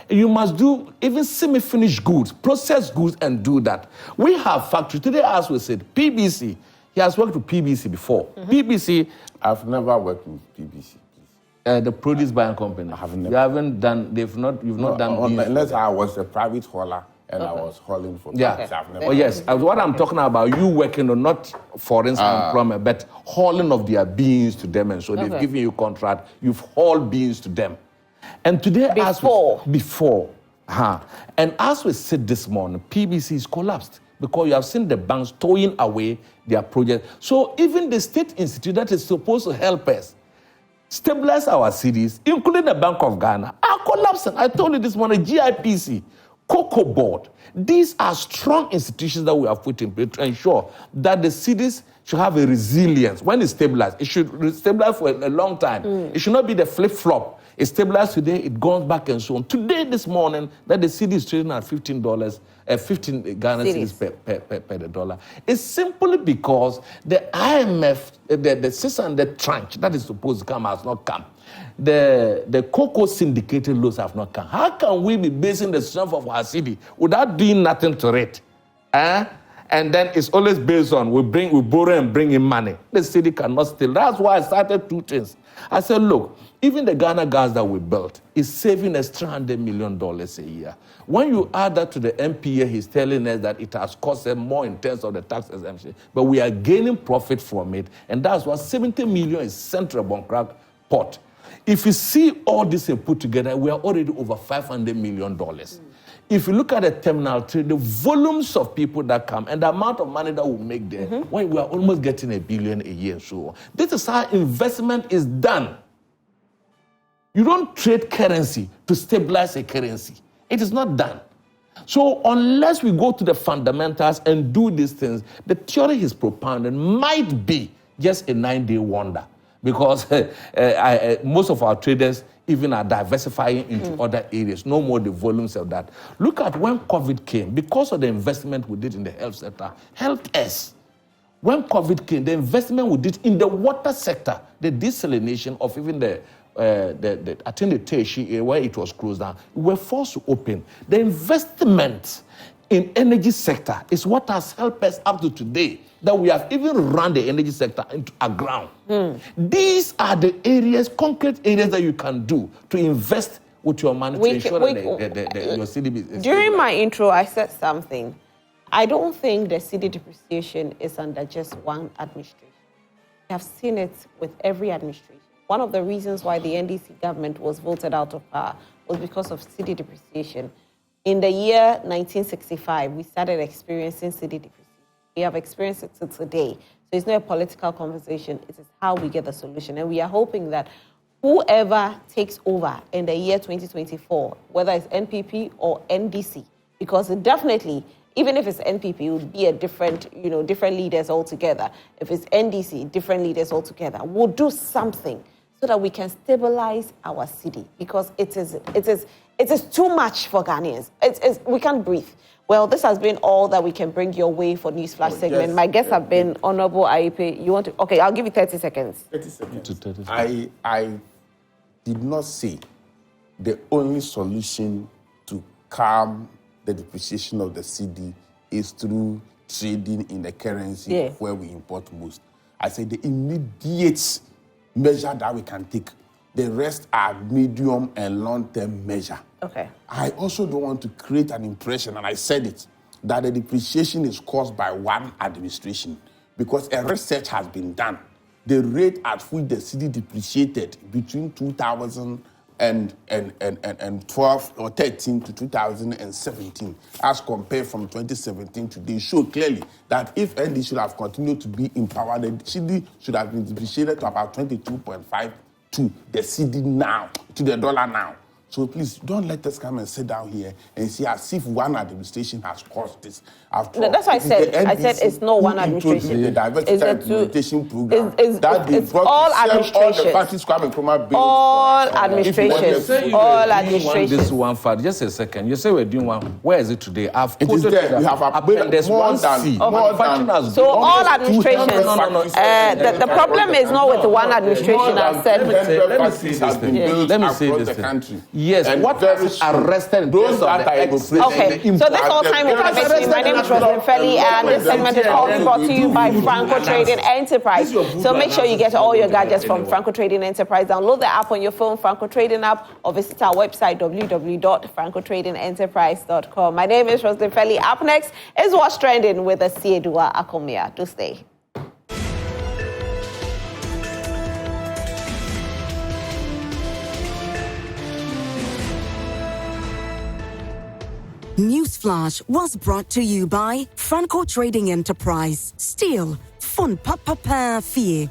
You must do even semi-finished goods, processed goods, and do that. We have factories. Today, as we said, PBC, he has worked with PBC before. PBC... I've never worked with PBC. The produce buying company. I have never. You haven't done, you've not done... Unless I was a private hauler and I was hauling for PBC. I've never. Oh, yes. What I'm talking about, you working on not foreign employment, but hauling of their beans to them. And so they've given you contract, you've hauled beans to them. And today, before. And as we said this morning, PBC is collapsed because you have seen the banks towing away their project. So even the state institute that is supposed to help us stabilize our cities, including the Bank of Ghana, are collapsing. I told you this morning, GIPC, Cocoa Board. These are strong institutions that we have put in place to ensure that the cities should have a resilience. When it's stabilized, it should stabilize for a long time. It should not be the flip-flop. It's stabilized today, it goes back and so on. Today, this morning, that the cedi is trading at $15, 15 Ghana cedis per the dollar. It's simply because the IMF, the 600 tranche that is supposed to come has not come. The cocoa syndicated loans have not come. How can we be basing the strength of our cedi without doing nothing to it? And then it's always based on we borrow and bring in money. The city cannot steal. That's why I started two things. I said, look, even the Ghana gas that we built is saving us $300 million a year. When you add that to the MPA, he's telling us that it has cost them more in terms of the tax exemption, but we are gaining profit from it, and that's what 70 million is central Boncrack pot. If you see all this and put together, we are already over $500 million. If you look at the terminal trade, the volumes of people that come and the amount of money that we make there, when we are almost getting $1 billion a year. So this is how investment is done. You don't trade currency to stabilize a currency. It is not done. So unless we go to the fundamentals and do these things, the theory he's propounded might be just a 9-day wonder. Because most of our traders even are diversifying into other areas. No more the volumes of that. Look at when COVID came, because of the investment we did in the health sector, helped us. When COVID came, the investment we did in the water sector, the desalination of even I think the Teshi, where it was closed down, we were forced to open. The investment in energy sector is what has helped us up to today, that we have even run the energy sector into a ground. These are the areas, concrete areas that you can do to invest with your money to ensure that your city is... During my intro, I said something. I don't think the city depreciation is under just one administration. We have seen it with every administration. One of the reasons why the NDC government was voted out of power was because of city depreciation. In the year 1965, we started experiencing city depreciation. We have experienced it till today. So it's not a political conversation. It is how we get the solution. And we are hoping that whoever takes over in the year 2024, whether it's NPP or NDC, because it definitely, even if it's NPP, it would be a different leaders altogether. If it's NDC, different leaders altogether. We'll do something so that we can stabilize our city, because it is too much for Ghanaians. We can't breathe. Well, this has been all that we can bring your way for Newsflash segment. Yes, My guests have been Honorable Aye-Paye. You want to? Okay, I'll give you 30 seconds. 30 seconds. I did not say the only solution to calm the depreciation of the Cedi is through trading in the currency of where we import most. I said the immediate measure that we can take. The rest are medium and long-term measure. Okay. I also don't want to create an impression, and I said it, that the depreciation is caused by one administration, because a research has been done. The rate at which the Cedi depreciated between 2012 or 13 to 2017, as compared from 2017 to today, show clearly that if ND should have continued to be in power, the Cedi should have been depreciated to about 22.5 to the Cedi now, to the dollar now. So please don't let us come and sit down here and see as if one administration has caused this. No, that's why I said it's not one administration. The diversity implementation program. It's all administrations. All administrations. All administrations. This one for just a second. You say we're doing one. Where is it today? It is there. We have there's more one than so all administrations. The problem is not with the one administration. I've said. Let me say this. Yes, and what is arrested those that are able to. Okay, so this whole time we're coming to you. My name is Roselyn Felli, and this segment is all brought to you by Franco Trading Enterprise. So make sure you get all your gadgets from Franco Trading Enterprise. Download the app on your phone, Franco Trading app, or visit our website, www.francotradingenterprise.com. My name is Roselyn Felli. Up next is What's Trending with the Siedua Akomia. Do stay. Newsflash was brought to you by Franco Trading Enterprise. Still, fun papa fee.